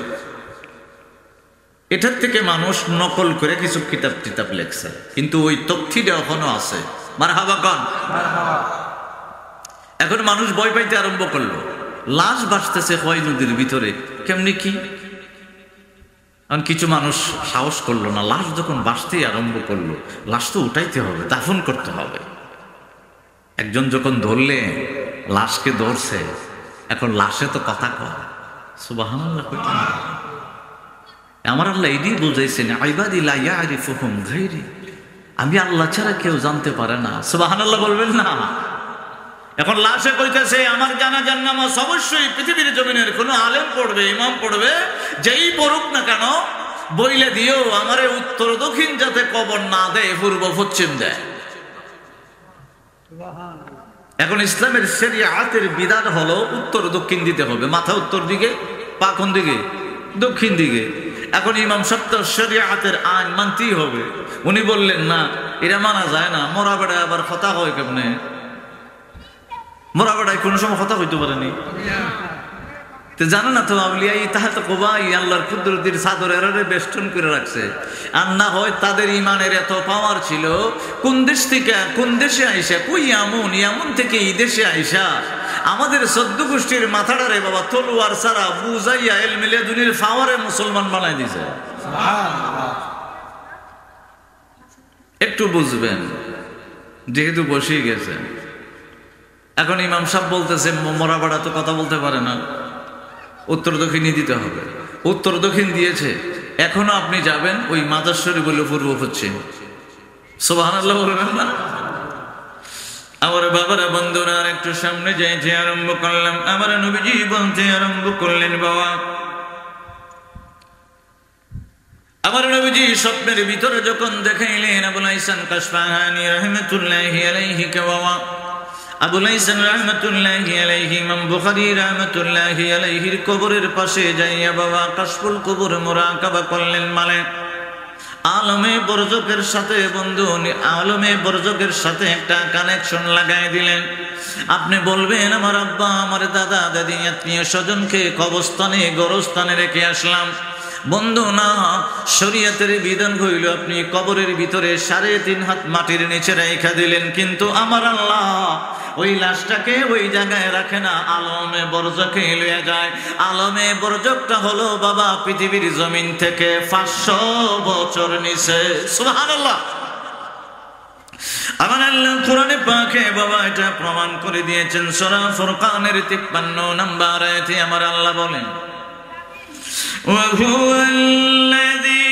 এটার থেকে মানুষ নকল করে কিছু কিতাব টিতাব লেখছে, কিন্তু ওই তথ্যটা এখনো আছে। মারহাবা কন। এখন মানুষ ভয় পাইতে আরম্ভ করলো, লাশ ভাসতেছে খোয়াই নদীর ভিতরে, কেমনি কি? কারণ কিছু মানুষ সাহস করলো না, লাশ যখন ভাসতেই আরম্ভ করলো, লাশ তো উঠাইতে হবে, দাফন করতে হবে। একজন যখন ধরলে, লাশকে ধরছে, এখন লাশে তো কথা কয়। সুবহানাল্লাহ কইতে না? আমার আল্লাহ এটাই বুঝাইছেন, ইবাদি লা ইয়ারিফুহুম গায়রি, আমি আল্লাহ ছাড়া কেউ জানতে পারে না। সুবহানাল্লাহ বলবেন না? এখন লাশে কইতেছে আমার জানাজার নামাজ অবশ্যই পৃথিবীর জমিনের কোনো আলেম পড়বে, ইমাম পড়বে, যেই পড়ুক না কেন বইলে দিও আমারে উত্তর দক্ষিণ যাতে কবর না দেয়, পূর্ব পশ্চিম দেয়। এখন ইসলামের শরিয়াতের বিধান হলো উত্তর দক্ষিণ দিতে হবে, মাথা উত্তর দিকে, পা কোন দিকে? দক্ষিণ দিকে। এখন ইমাম সাহেব শরিয়াতের আইন মানতেই হবে। উনি বললেন না, এটা মানা যায় না, মরা বেড়ায় আবার কথা হয় কেমনে? মরা বেড়ায় কোনো সময় কথা হইতে পারেনি, তো জানো না তো আউলিয়াই তাহতা কুবাই, আল্লাহর কুদরতের চাদর এরারে বেষ্টন করে রাখছে। আর না হয় তাদের ইমানের এত পাওয়ার ছিল, কোন দেশ থেকে কোন দেশে আইসা, কই ইয়ামন থেকে এই দেশে আইসা আমাদের 14 গোষ্ঠীর মাথাটারে বাবা তলোয়ার ছাড়া বুঝাইয়া এলমিলে দুনিয়ার ফাওয়ারে মুসলমান বানাই দিছে। একটু বুঝবেন, যেহেতু বসেই গেছে। এখন ইমাম সাহেব বলতেছে মরা বেড়া তো কথা বলতে পারে না, উত্তর দক্ষিণই দিতে হবে। উত্তর দক্ষিণ দিয়েছে, এখনো আপনি যাবেন ওই মাজার শরীফ বলে পূর্ব পশ্চিম। সুবহানাল্লাহ বলবেন না? আমার বাবারা বন্ধুরা আর একটু সামনে যাইতে আরম্ভ করলাম, আমার নবীজি বলতে আরম্ভ করলেন, বাবা আমার নবীজি স্বপ্নের ভিতরে যখন দেখাইলেন আবুল হাসান কাশফাহানি রাহমাতুল্লাহি আলাইহি কে, বাবা আবুল হাসান রাহমাতুল্লাহি আলাইহি ইমাম বুখারী রাহমাতুল্লাহি আলাইহির কবরের পাশে যাইয়া বাবা কাশফুল কবর মুরাকাবা করলেন। মানে আলমে বরজকের সাথে বন্ধু, আলমে বরজকের সাথে একটা কানেকশন লাগাই দিলেন। আপনি বলবেন আমার আব্বা, আমার দাদা দাদি, আত্মীয় স্বজনকে কবরস্থানে গোরস্থানে রেখে আসলাম, বন্ধু না, শরীয়তের বিধান হইল আপনি কবরের ভিতরে 3.5 হাত মাটির নিচে রেখে দিলেন, কিন্তু আমার আল্লাহ ওই লাশটাকে ওই জায়গায় রাখে না, আলমে বরজকে লয়ে যায়। আলমে বরজকটা হলো বাবা পৃথিবীর জমিন থেকে 500 বছর নিচে। সুবহানাল্লাহ। আমার আল্লাহ কোরআনে পাকে বাবা এটা প্রমাণ করে দিয়েছেন। সূরা ফুরকানের 53 নম্বর আয়াতে আমার আল্লাহ বলেন, وهو الذي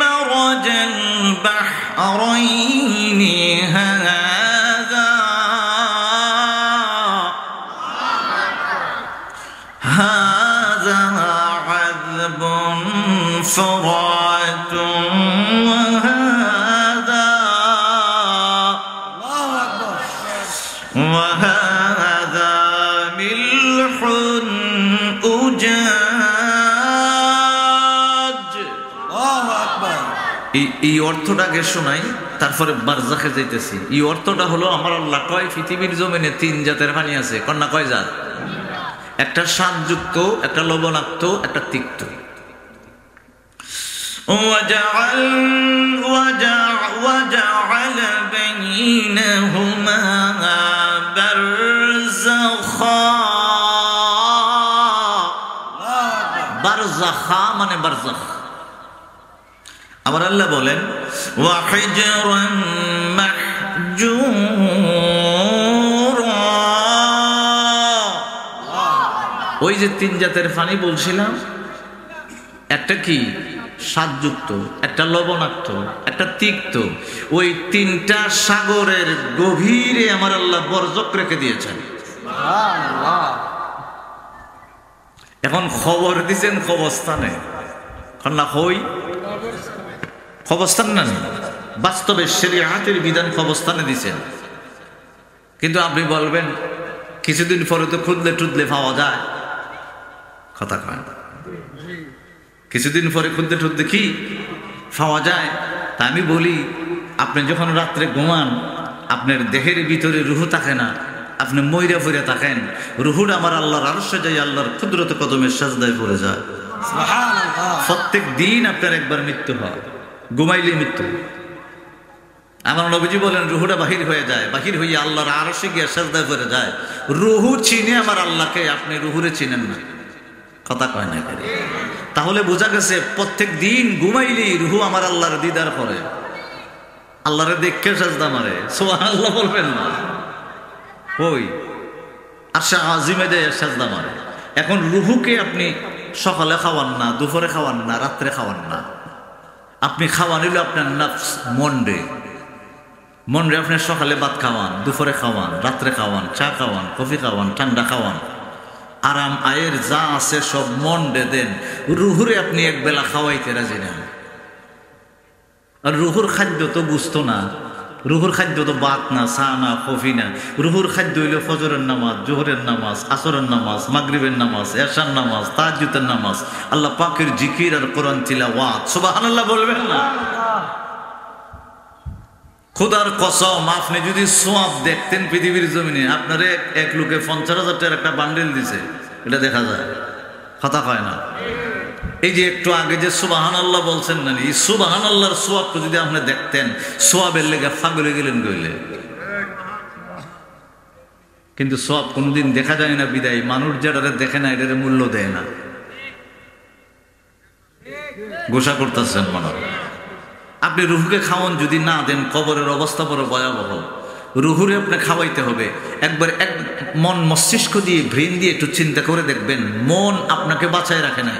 مرج البحرين هذا عذب فرات وهذا ملح أجاج। এই অর্থটাকে শোনাই, তারপরে বারজাখে যাইতেছি। এই অর্থটা হলো আমার আল্লাহ কয় পৃথিবীর জমিনে 3 জাতের পানি আছে। কন্যা কয় জাত? একটা স্বাদযুক্ত, একটা লবণাক্ত, একটা তিক্ত। وجعل بينهما برزخا। বারজাখা মানে বারজাখ। আমার আল্লাহ বলেন ওয়াহিজরান মাহজুরা। ওই যে 3 জাতের পানি বলছিলাম, একটা কি স্বাদযুক্ত, একটা লবণাক্ত, একটা তিক্ত। ওই 3টা সাগরের গভীরে আমার আল্লাহ বরজক রেখে দিয়েছেন। এখন খবর দিচ্ছেন কবরস্থানে, না হই কবরস্থান না, বাস্তবে শরীয়তের বিধান কবরস্থানে দিচ্ছেন। কিন্তু আপনি বলবেন কিছুদিন পরে তো খুদলে টুদলে পাওয়া যায়। কথা কয় না, কিছুদিন পরে খুদলে টুদলে কি পাওয়া যায়। তা আমি বলি, আপনি যখন রাত্রে ঘুমান, আপনার দেহের ভিতরে রুহু থাকে না, আপনি মইরা ফিরে থাকেন, রুহুর আমার আল্লাহর আরশে যাই, আল্লাহর কুদরত কদমের সাজদায় পড়ে যায়। প্রত্যেক দিন আপনার একবার মৃত্যু হয়, ঘুমাইলে মৃত্যু। আমার নবীজি বলেন রুহুটা বাহির হয়ে যায়, বাহির হইয়া আল্লাহর আরশে গিয়ে সাজদায় পড়ে যায়। রুহু চিনে আমার আল্লাহকে, আপনি রুহুরে চিনেন না। কথা কয় না। তাহলে বোঝা গেছে প্রত্যেক দিন ঘুমাইলেই রুহু আমার আল্লাহর দিদার করে, আল্লাহরে দেখে সাজদা মারে। সুবহানাল্লাহ বলবেন না? ওই আরশে আজিমে যায় সাজদা মারে। এখন রুহুকে আপনি সকালে খাওয়ান না, দুপুরে খাওয়ান না, রাত্রে খাওয়ান না। আপনি খাওয়ান হইল আপনার নফস, মনরে আপনি সকালে ভাত খাওয়ান, দুপুরে খাওয়ান, রাত্রে খাওয়ান, চা খাওয়ান, কফি খাওয়ান, ঠান্ডা খাওয়ান, আরাম আয়ের যা আছে সব মনরে দেন। রুহুরে আপনি একবেলা খাওয়াইতে রাজি না। আর রুহুর খাদ্য তো বুঝতো না, রুহুর খাদ্য তো ভাত না, চা না, কফি না। রুহুর খাদ্য হইল ফজরের নামাজ, জোহরের নামাজ, আসরের নামাজ, মাগরিবের নামাজ, এশার নামাজ, তাহাজ্জুদের নামাজ, আল্লাহ পাকের জিকির আর কোরআন তিলাওয়াত। সুবহানাল্লাহ বলবেন না? খোদার কসম, আপনি যদি সওয়াব দেখতেন পৃথিবীর জমিনে, আপনার এক লোকে 50,000 টাকার একটা বান্ডেল দিছে, এটা দেখা যায়। কথা হয় না? এই যে একটু আগে যে সুবহানাল্লাহ বলছেন না, এই সুবহানাল্লাহর সওয়াবটা যদি আপনি দেখতেন, সওয়াবের লেগে পাগলে গেলেন কইলে। কিন্তু সওয়াব কোনদিন দেখা যায় না বিদায় মানুষ যারা দেখে না, এটার মূল্য দেয় না। গোসা করতেছেন মনে। আপনি রুহুকে খাওয়ান যদি না দেন, কবরের অবস্থা বড় ভয়াবহ। রুহুরে আপনি খাওয়াইতে হবে। একবার এক মন মস্তিষ্ক দিয়ে, ব্রেন দিয়ে একটু চিন্তা করে দেখবেন, মন আপনাকে বাঁচায় রাখে নাই।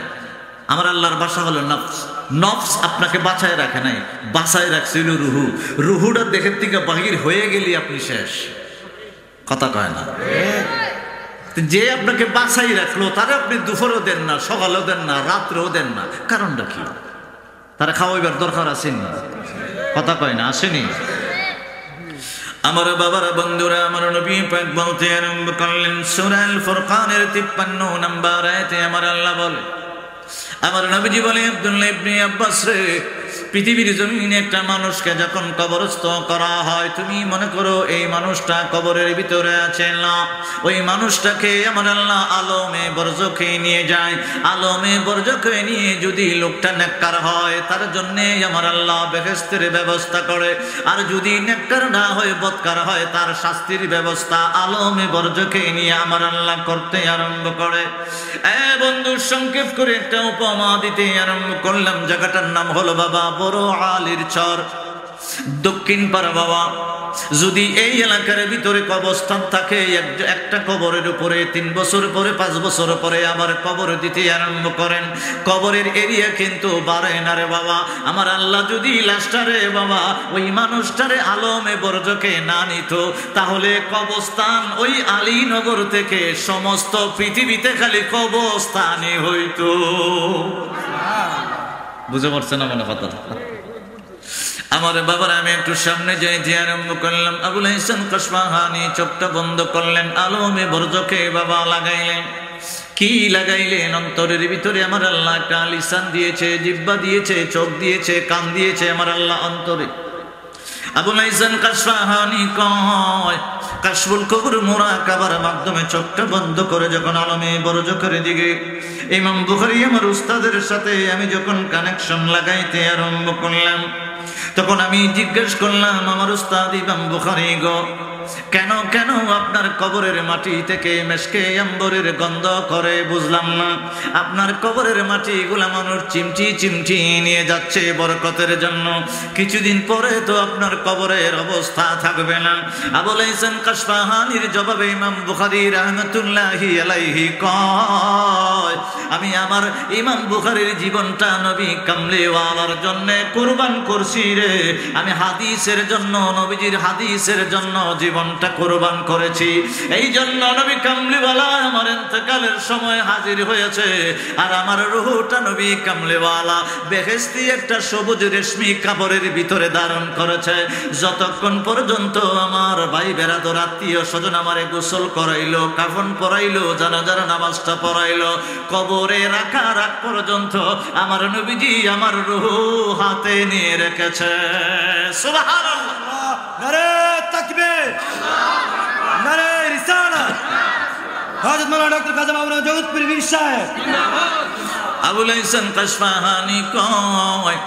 আমার আল্লাহর ভাষা হলো নফস। নফস আপনাকে বাঁচায় রাখে নাই, বাঁচায় রাখছিল রুহু। রুহুটা দেখের থেকে বাহির হয়ে গেলি আপনি শেষ। কথা কয় না? যে আপনাকে বাঁচাই রাখলো, তারা আপনি দুপুরেও দেন না, সকালেও দেন না, রাত্রেও দেন না। কারণটা কি? তারা খাওয়াইবার দরকার আসেনি। কথা কয় না? আসেনি? আমার বাবারা, বন্ধুরা, আমার নবী পাক বলতে আরম্ভ করলেন সূরা আল ফুরকানের 53 নম্বর আয়াতে আমার আল্লাহ বলে, আমার নবীজি বলে, আব্দুল্লাহ ইবনে আব্বাস রে, পৃথিবীর জমিনে একটা মানুষকে যখন কবরস্থ করা হয়, তুমি মনে করো এই মানুষটা কবরের ভিতরে আছে না, ওই মানুষটাকে আমার আল্লাহ আলমে বরজখে নিয়ে যায়। আলমে বরজখে নিয়ে যদি লোকটা নেককার হয়, তার জন্যে আমার আল্লাহ বেহেশতের ব্যবস্থা করে। আর যদি নেককার না হয়, বদকার হয়, তার শাস্তির ব্যবস্থা আলমে বরজখে নিয়ে আমার আল্লাহ করতে আরম্ভ করে। বন্ধু, সংক্ষেপ করে একটা উপমা দিতে আরম্ভ করলাম। জায়গাটার নাম হলো বাবা বড় আলীর চর, দক্ষিণ পাড়া। বাবা, যদি এই এলাকার ভিতরে কবরস্থান থাকে, একটা কবরের উপরে 3 বছর পরে 5 বছর পরে আবার কবর দিতে আরম্ভ করেন, কবরের এরিয়া কিন্তু বাড়ে না রে বাবা। আমার আল্লাহ যদি লাশটারে বাবা ওই মানুষটারে আলমে বরজখে না নিত, তাহলে কবরস্থান ওই আলীনগর থেকে সমস্ত পৃথিবীতে খালি কবরস্থানই হইতো। বুঝতে পারছেন আমার কথা? আমার বাবার আমি একটু সামনে যাইতে আরম্ভ করলাম। আবুল হাসান কাশফাহানি চোখটা বন্ধ করলেন, আলমে বরজখে বাবা লাগাইলেন। কি লাগাইলেন? অন্তরের ভিতরে আমার আল্লাহ একটা লিসান দিয়েছে, জিহ্বা দিয়েছে, চোখ দিয়েছে, কান দিয়েছে আমার আল্লাহ অন্তরে। আবুল হাসান কাশফাহানি কয়, কাশফুল কবর মুরাকাবার মাধ্যমে চোখটা বন্ধ করে যখন আলমে বরজখের দিকে ইমাম বুখারী আমার উস্তাদের সাথে আমি যখন কানেকশন লাগাইতে আরম্ভ করলাম, তখন আমি জিজ্ঞেস করলাম, আমার উস্তাদ ইমাম বুখারী গো, কেন কেন আপনার কবরের মাটি থেকে মেশকে আম্বরের গন্ধ করে? বুঝলাম না। আপনার কবরের মাটিগুলা মানুষ চিমটি চিমটি নিয়ে যাচ্ছে বরকতের জন্য, কিছুদিন পরে তো আপনার কবরের অবস্থা থাকবে না। আবুল হাসান কাশফাহানির জবাবে ইমাম বুখারী রাহমাতুল্লাহি আলাইহি কয়, আমি আমার ইমাম বুখারীর জীবনটা নবী কামলিওয়ালার জন্য কুরবান করছি রে। আমি হাদিসের জন্য, নবীজির হাদিসের জন্য জীবনটা কুরবান করেছি। এই জন্য নবী কামলিওয়ালা আমার ইন্তেকালের সময় হাজির হয়েছে, আর আমার রূহটা নবী কামলিওয়ালা বেহেশতি একটা সবুজ রেশমি কাপড়ের ভিতরে ধারণ করেছে। যতক্ষণ পর্যন্ত আমার ভাই বেরাদর আত্মীয় স্বজন আমারে গোসল করাইলো, কাফন পরাইলো, জানাজার নামাজটা পড়াইলো, কবরে রাখার আগ পর্যন্ত আমার নবীজি আমার রূহ হাতে নিয়ে রেখেছে। সুবহানাল্লাহ, নারে তাকবীর, নারে রিসালাত। হযরত মাওলানা ডক্টর কাজী মাওলানা জগৎপুরি পীর সাহেব। আবুল হাসান কাশফাহানি কয়,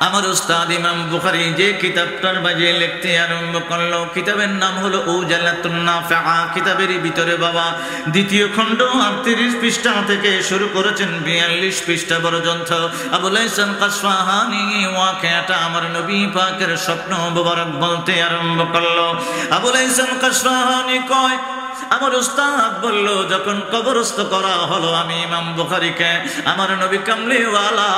আমার উস্তাদ ইমাম বুখারী যে কিতাবটার বাজে লিখতে আরম্ভ করলো, কিতাবের নাম হলো উজালাতুন নাফিআ। কিতাবের ভিতরে বাবা 2য় খণ্ড 38 পৃষ্ঠা থেকে শুরু করেছেন 42 পৃষ্ঠা পর্যন্ত। আবুল হাসান কাশফাহানি ওয়াকিয়াটা আমার নবী পাকের স্বপ্ন মুবারক বলতে আরম্ভ করলো। আবুল হাসান কাশফাহানি কয়, আমার উস্তাদ বলল, যখন কবরস্থ করা হলো আমি ইমাম বুখারীকে, আমার নবী কামলিওয়ালা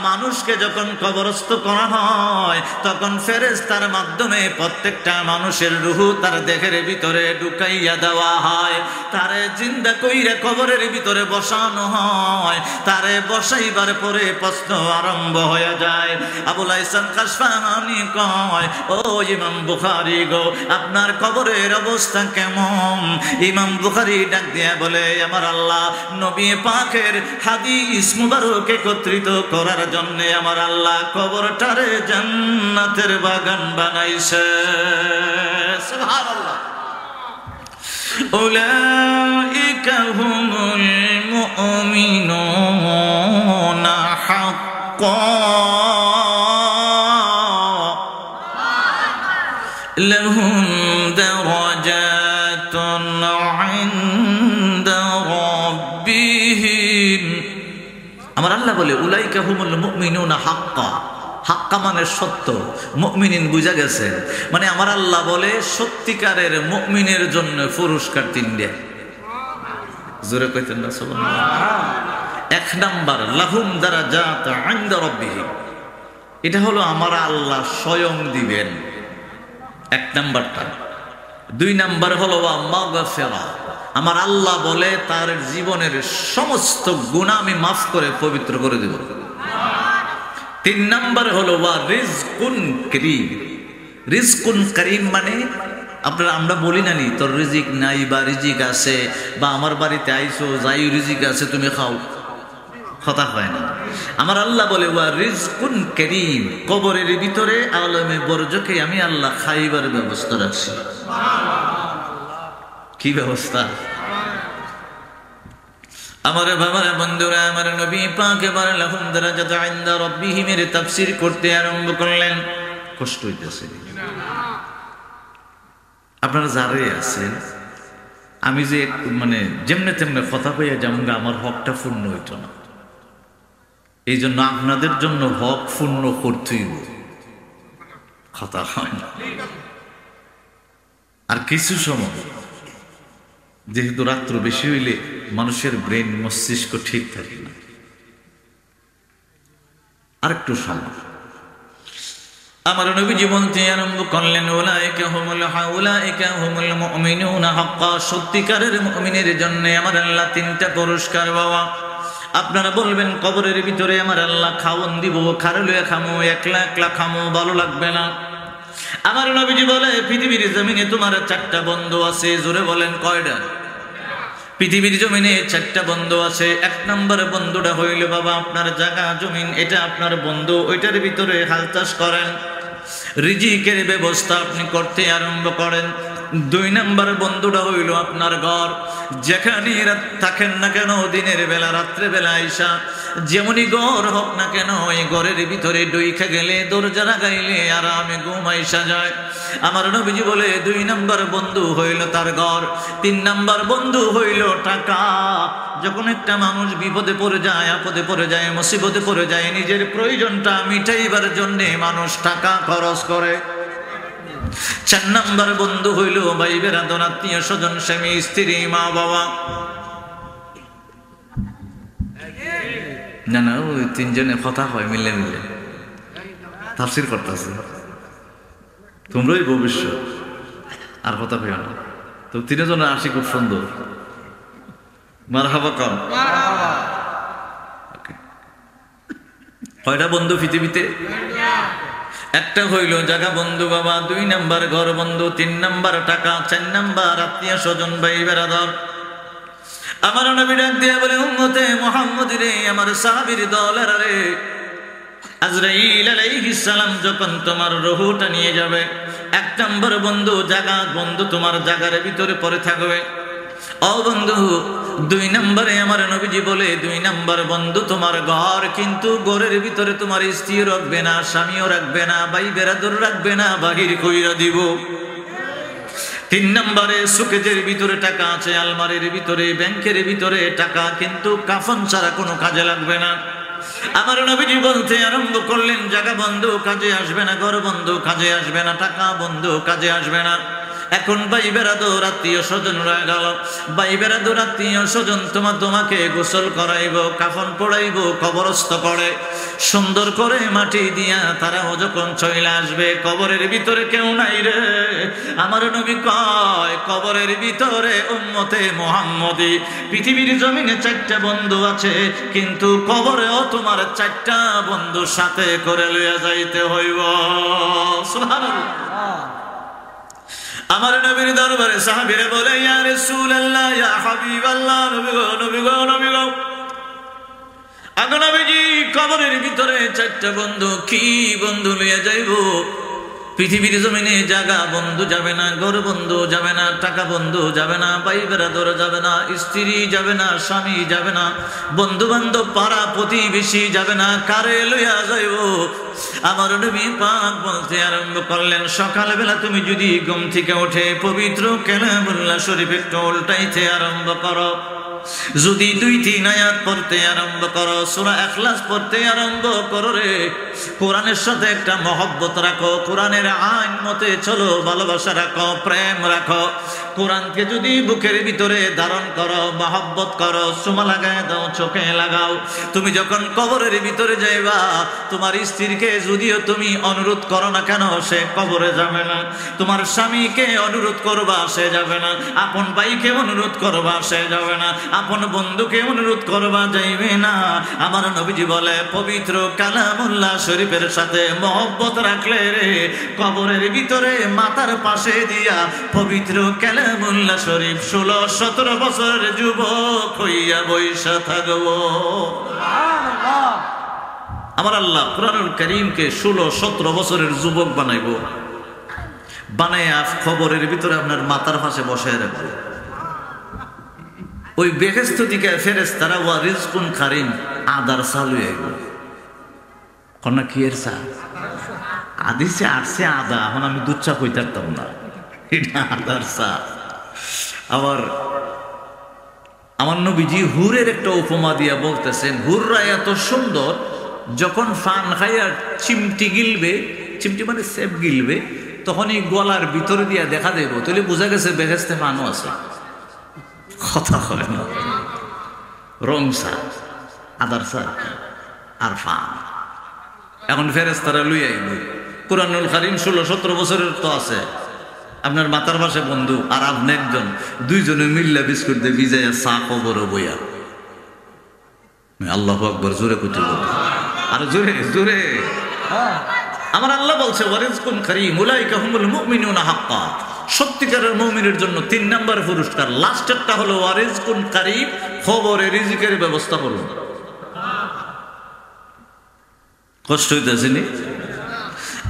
মানুষকে যখন কবরস্থ করা হয়, তখন ফেরেশতার মাধ্যমে প্রত্যেকটা মানুষের রূহ তার দেহের ভিতরে ঢুকাইয়া দেওয়া হয়, তারে জিন্দা কইরা কবরের ভিতরে বসানো হয়। তারে বসাইবার পরে প্রশ্ন আরম্ভ হয়ে যায়। আবুল হাসান কাশফাহানি কয়, ও ইমাম বুখারী গো, আপনার কবরের অবস্থা কেমন? ইমাম বুখারী ডাক দিয়া বলে, আমার আল্লাহ নবী পাকের হাদিস মুবারক একত্রিত করার জন্য আমার আল্লাহ কবরটারে জান্নাতের বাগান বানাইছে। সুবহানাল্লাহ। উলাইকা হুমুল মুমিনুনা হাক্কান লাহুম দারাজাতুন ইনদা রাব্বিহিম। আমার আল্লাহ বলে, উলাইকা হুমুল মুমিনুনা হাক্কা। হাক্কা মানে সত্য, মুমিনিন বুঝা গেছে, মানে আমার আল্লাহ বলে সত্যিকারের মুমিনের জন্য পুরস্কার 3টা। জোরে কইতেন না সুবহানাল্লাহ। 1 নাম্বার, লাহুম দারাজাত ইনদা রাব্বিহিম। এটা হলো আমার আল্লাহ স্বয়ং দিবেন, 1 নাম্বারটা। 2 নাম্বার হলো মাগফিরা। আমার আল্লাহ বলে তার জীবনের সমস্ত গুনাহ আমি মাফ করে পবিত্র করে দেব। 3 নাম্বার হলো রিজকুন করিম। রিজকুন করিম মানে আপনারা, আমরা বলি না নি তোর রিজিক নাই বা রিজিক আছে, বা আমার বাড়িতে আইসো যাই রিজিক আছে তুমি খাও, কথা হয় না। আমার আল্লাহ বলে ওয়া রিজকুন কারীম, কবরের ভিতরে আলমে বরজকে আমি আল্লাহ খাইবার ব্যবস্থা রাখছি। কি ব্যবস্থা? আমার বাবার বন্ধুরা, আমার নবী পাক এবার লাহুম দারাজাত ইনদা রাব্বিহিম এর তাফসীর করতে আরম্ভ করলেন। কষ্ট হইতেছে আপনারা যারে আছেন, আমি যে মানে যেমনে তেমনে কথা কইয়া যেমন আমার হকটা পূর্ণ হইত না, এই জন্য আপনাদের জন্য হক পূর্ণ করতেই কথা হয় না। আর কিছু সময় যেহেতু রাত্র বেশি হইলে মানুষের ব্রেন মস্তিষ্ক ঠিক থাকে না, আরেকটু সময় আমার নবীজি বলতে আরম্ভ করলেন উলাইকা হুমুল মুমিনুনা হাক্কা, সত্যিকারের মুমিনের জন্য আমার আল্লাহ তিনটা পুরস্কার বাবা। আপনারা বলবেন কবরের ভিতরে আমার আল্লাহ খাওন দিব, খারলুয়া খামো, একলা একলা খামো, ভালো লাগবে না। আমার নবীজি বলে পৃথিবীর জমিনে তোমার চারটা বন্ধু আছে। জোরে বলেন কয়টা? পৃথিবীর জমিনে চারটা বন্ধু আছে। এক নম্বর বন্ধুটা হইল বাবা আপনার জায়গা জমিন, এটা আপনার বন্ধু, ওইটার ভিতরে হাল চাষ করেন, রিজিকের ব্যবস্থা আপনি করতে আরম্ভ করেন। দুই নম্বর বন্ধুটা হইল আপনার ঘর, যেখানে থাকেন না কেন দিনের বেলা রাত্রে বেলা আইসা যেমনই ঘর হোক না কেন, এই ঘরের ভিতরে ডইখা গেলে দরজা লাগাইলে আরামে ঘুম আইসা যায়। আমার নবীজি বলে দুই নম্বর বন্ধু হইল তার ঘর। তিন নম্বর বন্ধু হইল টাকা। যখন একটা মানুষ বিপদে পড়ে যায়, আপদে পড়ে যায়, মুসিবতে পড়ে যায়, নিজের প্রয়োজনটা মিটাইবার জন্যে মানুষ টাকা খরচ করে। চার নম্বর বন্ধু হইল ভাই বেরাদর, আত্মীয় স্বজন, স্বামী স্ত্রী, মা বাবা। না না, ওই তিনজনে কথা হয় মিলে মিলে তাফসীর করতেছে, তোমরাই ভবিষ্যৎ, আর কথা কইও না। তো তিনজনের আসি খুব সুন্দর, মারহাবা কম। কয়টা বন্ধু পৃথিবীতে? একটা হইল জায়গা বন্ধু বাবা, দুই নাম্বার ঘর বন্ধু, তিন নাম্বার টাকা, চার নাম্বার আত্মীয় স্বজন, ভাই বেরাদর। আমার নবী ডাক দিয়ে বলে উম্মতে মুহাম্মদ রে, আমার সাহাবীর দলেরা রে, আজরাইল আলাইহিস সালাম যখন তোমার রূহটা নিয়ে যাবে, এক নম্বর বন্ধু জায়গা বন্ধু তোমার জায়গার ভিতরে পড়ে থাকবে। ও বন্ধু, দুই নম্বরে আমার নবীজি বলে দুই নম্বর বন্ধু তোমার ঘর, কিন্তু ঘরের ভিতরে তোমার স্ত্রী রাখবে না, স্বামীও রাখবে না, ভাই বেরাদর রাখবে না, বাহির কইরা দিব। তিন নম্বরে সুকেজের ভিতরে টাকা আছে, আলমারির ভিতরে, ব্যাংকের ভিতরে টাকা, কিন্তু কাফন ছাড়া কোনো কাজে লাগবে না। আমার নবীজি বলতে আরম্ভ করলেন জায়গা বন্ধু কাজে আসবে না, ঘর বন্ধু কাজে আসবে না, টাকা বন্ধু কাজে আসবে না। এখন ভাই বেরাদর আত্মীয় স্বজন রয়ে গেল। ভাই বেরাদর আত্মীয় স্বজন তোমাকে গোসল করাইব, কাফন পড়াইব, কবরস্থ করে সুন্দর করে মাটি দিয়া তারাও যখন চলে আসবে, কবরের ভিতরে কেউ নাই রে। আমার নবী কয় কবরের ভিতরে উম্মতে মুহাম্মদী পৃথিবীর জমিনে চারটা বন্ধু আছে, কিন্তু কবরেও তোমার চারটা বন্ধু সাথে করে লইয়া যাইতে হইব। সুবহানাল্লাহ। আমার নবীর দরবারে সাহাবীরা বলে ইয়া রাসূলুল্লাহ, ইয়া হাবিবাল্লাহ, নবী গো, নবী গো, নবী গো, আগে নবীজি কবরের ভিতরে চারটা বন্ধু, কি বন্ধু লইয়া যাইব? পৃথিবীর জমিনে জায়গা বন্ধু যাবে না, ঘর বন্ধু যাবে না, টাকা বন্ধু যাবে না, ভাই বেরাদর যাবে না, স্ত্রী যাবে না, স্বামী যাবে না, বন্ধু বান্ধব পাড়া প্রতিবেশী যাবে না, কারে লইয়া যাইব? আমার নবী পাক বলতে আরম্ভ করলেন সকালবেলা তুমি যদি ঘুম থেকে উঠে পবিত্র কালামুল্লাহ শরীফ একটু উল্টাইতে আরম্ভ করো, যদি 2-3 আয়াত পড়তে আরম্ভ করো, সূরা ইখলাস পড়তে আরম্ভ করো রে, কোরআনের সাথে একটা মহব্বত রাখো, কোরআনের আইন মতে চলো, ভালোবাসা রাখো, প্রেম রাখো, কোরআনকে যদি বুকের ভিতরে ধারণ করো, মহব্বত করো, সুমা লাগায় দাও, চোখে লাগাও, তুমি যখন কবরের ভিতরে যাইবা, তোমার স্ত্রীকে যদিও তুমি অনুরোধ করো না কেন সে কবরে যাবে না, তোমার স্বামীকে অনুরোধ করবা সে যাবে না, আপন ভাইকে অনুরোধ করবা সে যাবে না, আপন বন্ধুকে অনুরোধ করবা যাইবে না। আমার নবীজি বলে পবিত্র কালামুল্লাহ শরীফের সাথে মহব্বত রাখলে রে, কবরের ভিতরে মাথার পাশে দিয়া পবিত্র কালামুল্লাহ শরীফ 16-17 বছরের যুবক হইয়া বৈশা থাকবো। আমার আল্লাহ কুরআনুল কারীমকে 16-17 বছরের যুবক বানাইব, বানাইয়া খবরের ভিতরে আপনার মাথার পাশে বসায় রাখবো। ওই বেহেশত থেকে ফেরেশতারা ওয়া রিজকুন কারীম আদার চালু আইব। কন্যা কি এর চা আদিছে আসছে আদা, এখন আমি দুধ চা কই থাকতাম না, এটা আদার চা। আবার আমার নবীজি হুরের একটা উপমা দিয়া বলতেছেন, হুররা এত সুন্দর, যখন ফান খাইয়া চিমটি গিলবে, চিমটি মানে সেপ গিলবে, তখন এই গলার ভিতরে দিয়া দেখা দেব, তাহলে বোঝা গেছে বেহেশতে মানু আছে। কথা হয় না, রং চা, আদার চা আর ফান। এখন ফেরেশতারা লই আইব কুরআনুল কারীম 16-17 বছরের তো আছে আপনার মাথার পাশে বন্ধু, আর আপনি একজন, দুইজনে মিল্লা বিস্কুট দিয়ে ভিজাইয়া চা কবর বইয়া। আল্লাহু আকবার, জোরে কইতে বল, আর জোরে জোরে। আমার আল্লাহ বলছে ওয়ারিজকুন কারীম উলাইকা হুমুল মুমিনুনা হাক্কা, সত্যিকারের মুমিনের জন্য 3 নাম্বার পুরস্কার, লাস্টেরটা হলো ওয়ারিজকুন কারীম, খবরে রিজিকের ব্যবস্থা করুন। কষ্ট হইতেছে নি?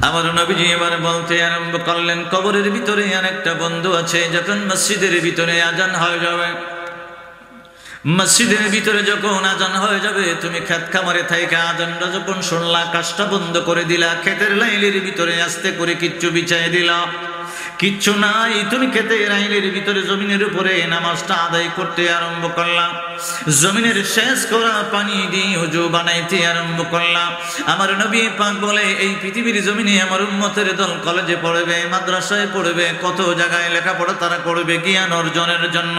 আমার নবীজি এবার বলতে আরম্ভ করলেন, কবরের ভিতরে আর একটা বন্ধু আছে, যখন মসজিদের ভিতরে আজান হয়ে যাবে, মসজিদের ভিতরে যখন আজান হয়ে যাবে, তুমি খেত খামারে থাইকা আজানটা যখন শুনলা, কাজটা বন্ধ করে দিলা, ক্ষেতের লাইলের ভিতরে আস্তে করে কিচ্ছু বিছাই দিলা, কিচ্ছু নাই, তুমি ক্ষেতের লাইলের ভিতরে জমিনের উপরে নামাজটা আদায় করতে আরম্ভ করলাম, জমিনের শেষ করা পানি দিয়ে ওযু বানাইতে আরম্ভ করলাম। আমার নবী পাক বলে, এই পৃথিবীর জমিনে আমার উম্মতের দল কলেজে পড়বে, মাদ্রাসায় পড়বে, কত জায়গায় লেখাপড়া তারা করবে জ্ঞান অর্জনের জন্য।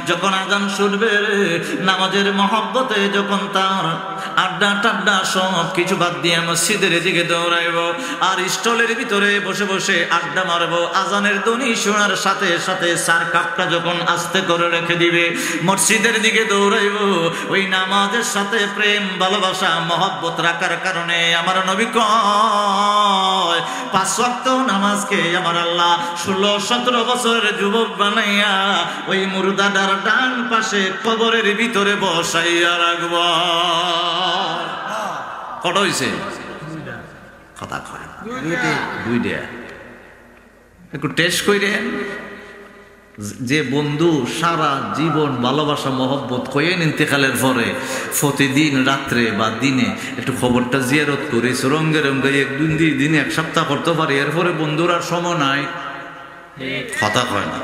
যখন আজান শুনবে, নামাজের মহব্বতে যখন তার আড্ডা টাড্ডা সব কিছু বাদ দিয়ে মসজিদের দিকে দৌড়াইব, আর স্টলের ভিতরে বসে বসে আড্ডা মারবো, আজানের ধ্বনি শোনার সাথে সাথে সার কাপটা যখন আস্তে করে রেখে দিবে, মসজিদের দিকে দৌড়াইব। ওই নামাজের সাথে প্রেম ভালোবাসা মহব্বত রাখার কারণে আমার নবী কয়, 5 ওয়াক্ত নামাজকে আমার আল্লাহ 16-17 বছরের যুবক বানাইয়া ওই মুর্দাদার ডান পাশে কবরের ভিতরে বসাইয়া রাখব। কটা হইছে? কথা কয় দুইটা। একটু টেস্ট কইরেন, যে বন্ধু সারা জীবন ভালোবাসা মহব্বত কইেন, ইন্তেকালের পরে প্রতিদিন রাত্রে বা দিনে একটু খবরটা জিয়ারত করিস, রঙ্গে রঙ্গে 1-2 দিন 1 সপ্তাহ করতে পারি, এরপরে বন্ধুর আর সময় নাই। কথা কয় না,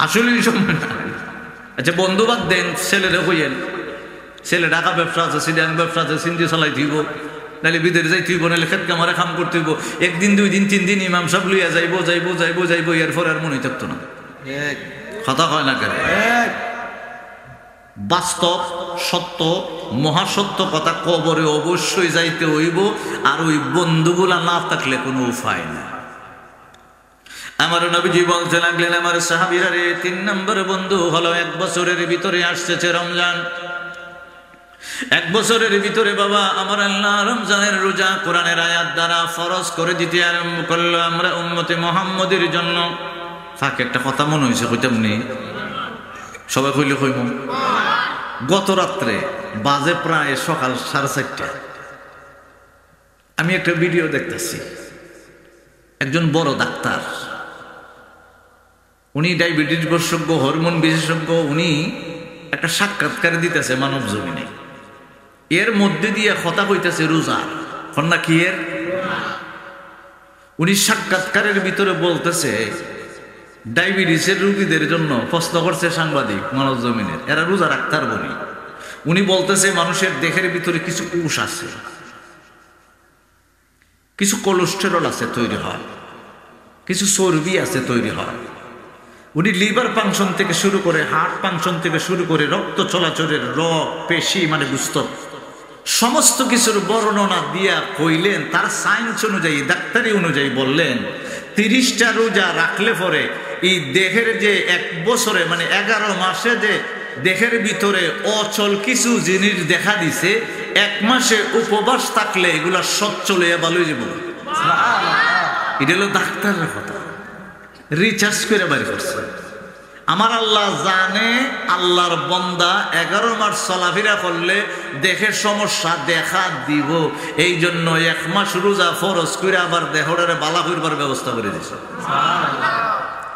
আসলেই সময় নাই। আচ্ছা বন্ধু বাদ দেন, ছেলেরে কইেন, ছেলে ঢাকা ব্যবসা আছে, সিডিয়াং ব্যবসা আছে, সিন্ধি চালাই দিব, নাহলে বিদেশে যাই তুইব, নাহলে খেত কামারে কাম করতে হইব, 1 দিন 2 দিন 3 দিন ইমাম সাহেব লইয়া যাইব যাইব যাইব যাইব, এরপর আর মনে থাকতো না। কথা কয় না কেন? বাস্তব সত্য, মহাসত্য কথা, কবরে অবশ্যই যাইতে হইব, আর ওই বন্ধুগুলা না থাকলে কোনো উপায় না। আমার নবীজি বলতে লাগলেন, আমার সাহাবীরা রে, 3 নম্বর বন্ধু হলো 1 বছরের ভিতরে আসছে রমজান। 1 বছরের ভিতরে বাবা আমার আল্লাহ রমজানের রোজা কোরআনের আয়াত দ্বারা ফরজ করে দিতে আরম্ভ করলো আমরা উম্মতে মুহাম্মদের জন্য। ফাঁকে একটা কথা মনে হয়েছে, কইতাম নি? সবাই কইলে কইব। গত রাত্রে বাজে প্রায় সকাল 4:30, আমি একটা ভিডিও দেখতেছি, একজন বড় ডাক্তার, উনি ডায়াবেটিস বিশেষজ্ঞ, হরমোন বিশেষজ্ঞ, উনি একটা সাক্ষাৎকার দিতেছে মানব জমিনে। এর মধ্যে দিয়ে কথা কইতেছে রোজা, কন্যা কি এর? উনি সাক্ষাৎকারের ভিতরে বলতেছে ডায়াবেটিসের রোগীদের জন্য প্রশ্ন করছে সাংবাদিক মানব জমিনের, এরা রোজা রাখতার বলি। উনি বলতেছে মানুষের দেহের ভিতরে কিছু কোষ আছে, কিছু কোলেস্টেরল আছে তৈরি হয়, কিছু চর্বি আছে তৈরি হয়। উনি লিভার ফাংশন থেকে শুরু করে, হার্ট ফাংশন থেকে শুরু করে, রক্ত চলাচলের রগ, পেশি মানে গুস্ত, সমস্ত কিছুর বর্ণনা দিয়া কইলেন। তার সায়েন্স অনুযায়ী, ডাক্তারি অনুযায়ী বললেন 30টা রোজা রাখলে পরে এই দেহের যে 1 বছরে মানে 11 মাসে যে দেহের ভিতরে অচল কিছু জিনিস দেখা দিছে, 1 মাসে উপবাস থাকলে এগুলা সচ্ছল হয়ে ভালো যাব। এটা হলো ডাক্তারের কথা, রিচার্জ করে বাড়ি করছে। আমার আল্লাহ জানে আল্লাহর বান্দা 11 মাস চলাফেরা করলে দেহের সমস্যা দেখা দিব, এই জন্য 1 মাস রোজা ফরজ করে আবার দেহটারে বালা করবার ব্যবস্থা করে দিছে।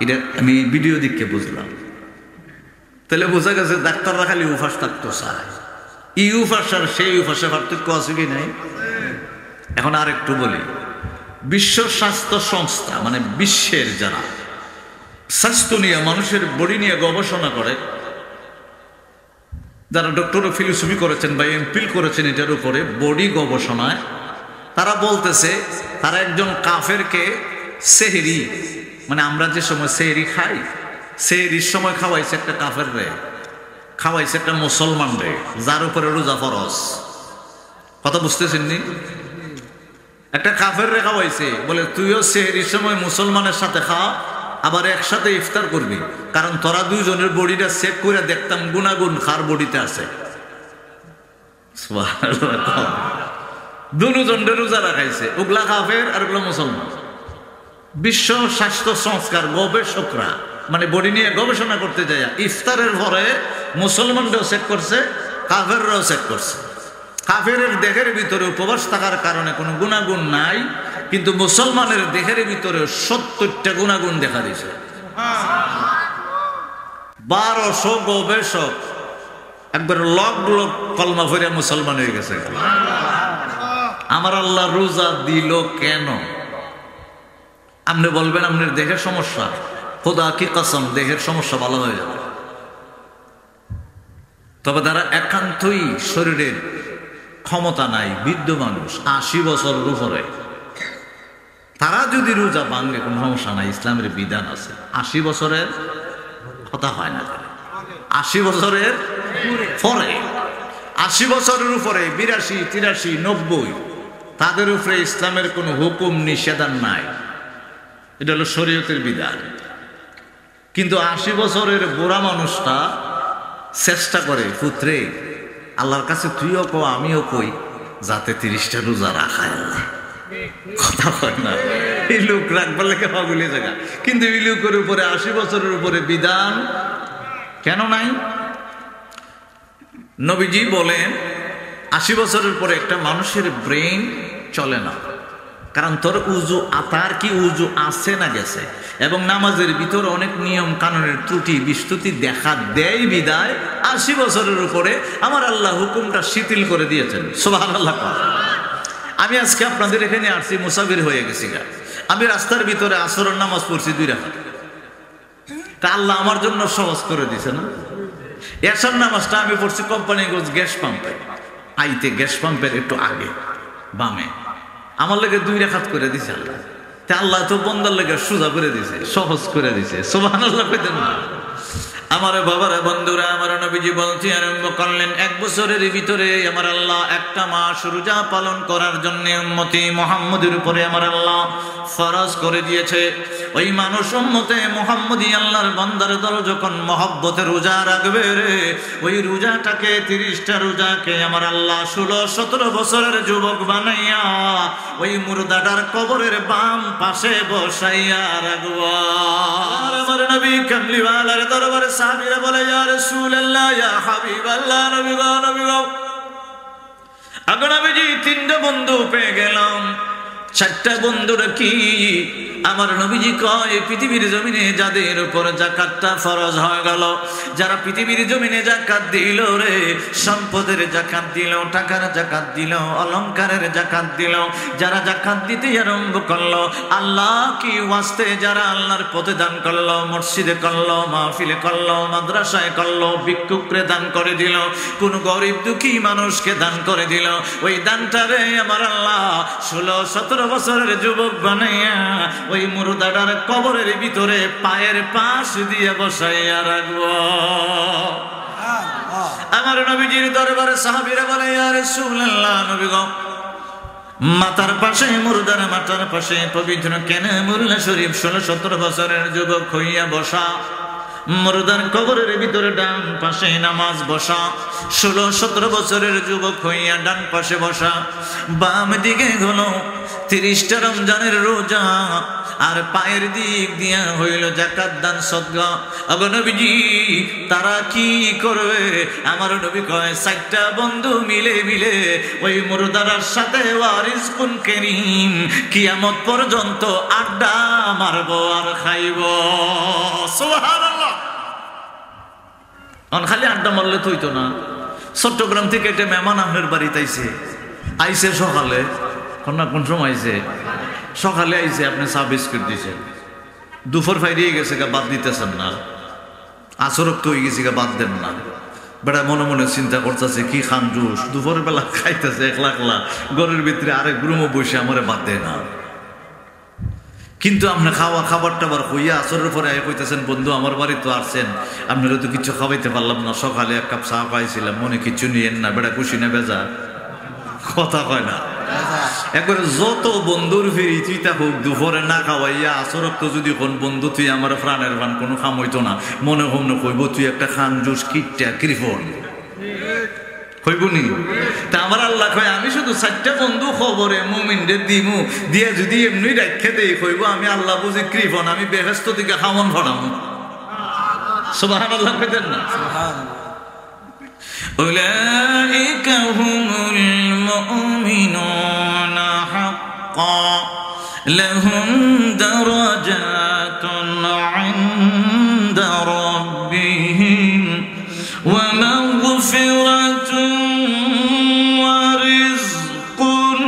এটা আমি ভিডিও দিকে বুঝলাম। তাহলে বোঝা গেছে ডাক্তাররা খালি উপাস থাকতো চায়, এই উপাস আর সেই উপাসে পার্থক্য আছে কি নাই? এখন আর একটু বলি, বিশ্ব স্বাস্থ্য সংস্থা মানে বিশ্বের যারা স্বাস্থ্য নিয়ে মানুষের বডি নিয়ে গবেষণা করে, যারা ডক্টর ফিলোসফি করেছেন বা এমপিল করেছেন এটার উপরে বডি গবেষণায়, তারা বলতেছে তারা একজন কাফেরকে সেহরি মানে আমরা যে সময় সেহরি খাই, সেহরির সময় খাওয়াইছে একটা কাফের রে, খাওয়াইছে একটা মুসলমান রে, যার উপরে রোজা ফরজ। কথা বুঝতেছেন নি? একটা কাফের রে খাওয়াইছে, বলে তুইও সেহরির সময় মুসলমানের সাথে খা, আবার একসাথে ইফতার করবি, কারণ তোরা দুইজনের বডিটা চেক করে দেখতাম গুণাগুণ কার বডিতে আছে। দুজনের রোজা রাখাইছে, ওগুলা কাফের আর ওগুলা মুসলমান। বিশ্ব স্বাস্থ্য সংস্থার গবেষকরা মানে বডি নিয়ে গবেষণা করতে যায়, ইফতারের পরে মুসলমানরাও চেক করছে, কাফেররাও চেক করছে। কাফের দেহের ভিতরে উপবাস থাকার কারণে কোনো গুণাগুণ নাই, কিন্তু মুসলমানের দেহের ভিতরে 70টা গুণাগুণ দেখা দিয়েছে। 1200 গবেষক একবার লক কলমা ফিরে মুসলমান হয়ে গেছে। আমার আল্লাহ রোজা দিল কেন? আপনি বলবেন আপনার দেহের সমস্যা, খোদা কি কসম দেহের সমস্যা ভালো হয়ে যাবে। তবে তারা একান্তই শরীরের ক্ষমতা নাই, বৃদ্ধ মানুষ 80 বছরের উপরে, তারা যদি রোজা ভাঙে কোনো সমস্যা নাই, ইসলামের বিধান আছে। 80 বছরের কথা হয় না, 80 বছরের পরে, 80 বছরের উপরে 82, 83, 90 তাদের উপরে ইসলামের কোনো হুকুম নিষেধান নাই, এটা হলো শরীয়তের বিধান। কিন্তু 80 বছরের বুড়া মানুষটা চেষ্টা করে, পুত্রে আল্লাহর কাছে তুইও কো আমিও কই যাতে 30টা রোজা রাখায় আল্লাহ। কথা হয় না, এই লোক রাখবার লেগে পাগলের জায়গা, কিন্তু এই লোকের উপরে 80 বছরের উপরে বিধান কেন নাই? নবীজি বলেন 80 বছরের পরে একটা মানুষের ব্রেন চলে না, কারণ তোর উজু আতার কি উজু আছে না গেছে, এবং নামাজের ভিতরে অনেক নিয়ম কানুনের ত্রুটি বিস্তুতি দেখা দেয় বিদায় 80 বছরের উপরে আমার আল্লাহ হুকুমটা শিথিল করে দিয়েছেন। সুবহানাল্লাহ। আমি আজকে আপনাদের এখানে আসছি, মুসাফির হয়ে গেছি গা, আমি রাস্তার ভিতরে আসরের নামাজ পড়ছি 2 রাকাত, তা আল্লাহ আমার জন্য সহজ করে দিছে না? এশার নামাজটা আমি পড়ছি কোম্পানিগঞ্জ গ্যাস পাম্পে, আইতে গ্যাস পাম্পের একটু আগে বামে, আমার লেগে 2 রাকাত করে দিছে আল্লাহ। তা আল্লাহ তো বন্দার লেগে সোজা করে দিছে, সহজ করে দিছে। সুবহানাল্লাহ কইতেন না? আমার বাবারা বন্ধুরা, আমার নবীজি বলতে আরম্ভ করলেন 1 বছরের ভিতরে আমার আল্লাহ একটা মাস রোজা পালন করার জন্য উম্মতি মুহাম্মদের উপরে আমার আল্লাহ ফরজ করে দিয়েছে। ওই মানুষ উম্মতে মুহাম্মদি আল্লাহর বান্দার দল যখন মহব্বতে রোজা রাখবে রে, ওই রোজাটাকে 30টা রোজাকে আমার আল্লাহ 16-17 বছরের যুবক বানাইয়া ওই মুর্দাটার কবরের বাম পাশে বসাইয়া রাখবো। আমার নবী কামলিওয়ালার দরবারে সাহাবীরা বলে, ইয়া রাসূলুল্লাহ, ইয়া হাবিবাল্লাহ, নবী গো, নবী গো। আগে নবীজি 3টা বন্ধু পেয়ে গেলাম, 4টা বন্ধুর কি? আমার নবীজি কয়, পৃথিবীর জমিনে যাদের উপর যাকাতটা ফরজ হয়ে গেল, যারা পৃথিবীর জমিনে যাকাত দিল রে, সম্পদের যাকাত দিল, টাকার যাকাত দিল, অলংকারের যাকাত দিল, যারা যাকাত দিতে আরম্ভ করলো, আল্লাহ কি ওয়াস্তে যারা আল্লাহর পথে দান করলো, মসজিদে করলো, মাহফিলে করলো, মাদ্রাসায় করলো, ভিক্ষুকরে দান করে দিল, কোন গরিব দুঃখী মানুষকে দান করে দিল, ওই দানটারে আমার আল্লাহ 16-17 বছরের যুবক বানাইয়া ওই মুর্দাটার কবরের ভিতরে পায়ের পাশ দিয়ে বসাইয়া রাখবো। আমার নবীজির দরবারে সাহাবীরা বলে, ইয়া রাসূলুল্লাহ, নবী গো, মাথার পাশে মুর্দার মাথার পাশে পবিত্র কেন মুরলা শরীফ 16-17 বছরের যুবক হইয়া বসা, মুর্দার কবরের ভিতরে ডান পাশে নামাজ বসা, 16-17 বছরের যুবক হইয়া ডান পাশে বসা, বাম দিকে হলো 30টা রমজানের রোজা, আর পায়ের দিক দিয়া হইল যাকাত দান সদকা। ওগো নবীজি তারা কি করবে? আমার নবী কয় 4টা বন্ধু মিলে মিলে ওই মুর্দারার সাথে ওয়ারিজকুন কারীম কিয়ামত পর্যন্ত আড্ডা মারবো আর খাইব। সুবহানাল্লাহ। অন খালি আড্ডা মারলে তো হইতো না। চট্টগ্রাম থেকে একটা মেহমান আপনার বাড়িতে আইছে সকালে, কোন সময় আইছে? সকালে আইছে, আপনি চা বিস্কুট দিয়েছেন, দুপুর ফাইরিয়ে গেছে গা, বাদ দিতেছেন না, আসরক তো হয়ে গেছে গা, বাদ দেন না। বেড়া মনে মনে চিন্তা করতেছে কি খান জুস, দুপুর বেলা খাইতেছে একলা একলা, ঘরের ভিতরে আরেক রুমও বসে আমারে বাদ দেয় না। কিন্তু আপনি খাবার টাবার হইয়া আসরের পরে আয় কইতেছেন বন্ধু আমার বাড়ি তো আসছেন, আপনারা তো কিছু খাওয়াইতে পারলাম না, সকালে 1 কাপ চা পাইছিলাম, মনে কিছু নিয়েন না। বেড়া খুশি না বেজা? কথা কয় না। একবারে যত বন্ধুর ফিরি তুই তা হোক, দুপুরে না খাওয়াইয়া আসরক তো যদি কোন বন্ধু তুই আমার প্রাণের প্রাণ কোনো খাম হইতো না, মনে হম না কইব তুই একটা খান জুস কিটটা কৃপন হইবনি। তা আমার আল্লাহ কয় আমি শুধু 4টা বন্ধু খবরে মুমিনদের দিমু, দিয়া যদি এমনি রাখে দেই কইব আমি আল্লাহ বুঝি কৃপন, আমি বেহেশত থেকে খাওয়ান ফড়াম। সুবহানাল্লাহ কইতেন না? উলাইকা হুমুল মুমিনুনা হাক্কান লাহুম দারাজাতুন ইনদা রাব্বিহিম ওয়া মাগফিরাতুন ওয়া রিজকুন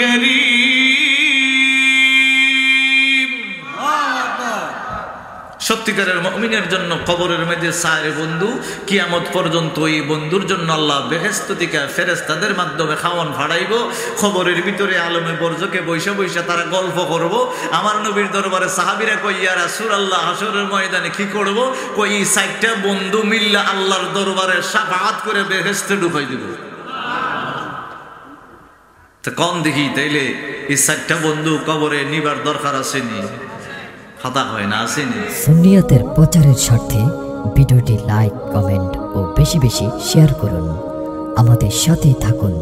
কারীম। সত্যিকারের মুমিনের জন্য কবরের মধ্যে 4 বন্ধু, কিয়ামত পর্যন্ত এই বন্ধুর জন্য আল্লাহ বেহেশত থেকে ফেরেশতাদের মাধ্যমে খাওয়ান ফাড়াইব। খবরের ভিতরে আলমে বরজকে বৈশা বৈশা তারা গল্প করব। আমার নবীর দরবারে সাহাবীরা কই ইয়া রাসূলুল্লাহ হাসরের ময়দানে কি করব? কই 4টা বন্ধু মিল্লা আল্লাহর দরবারে শাফাআত করে বেহেশতে ঢুকাই দিব। তো কোন দেখি তাইলে এই 4টা বন্ধু কবরে নিবার দরকার আসেনি? কথা হয় না, আসেনি? সুন্নিয়তের প্রচারের স্বার্থে ভিডিওটি লাইক, কমেন্ট ও বেশি বেশি শেয়ার করুন। আমাদের সাথে থাকুন।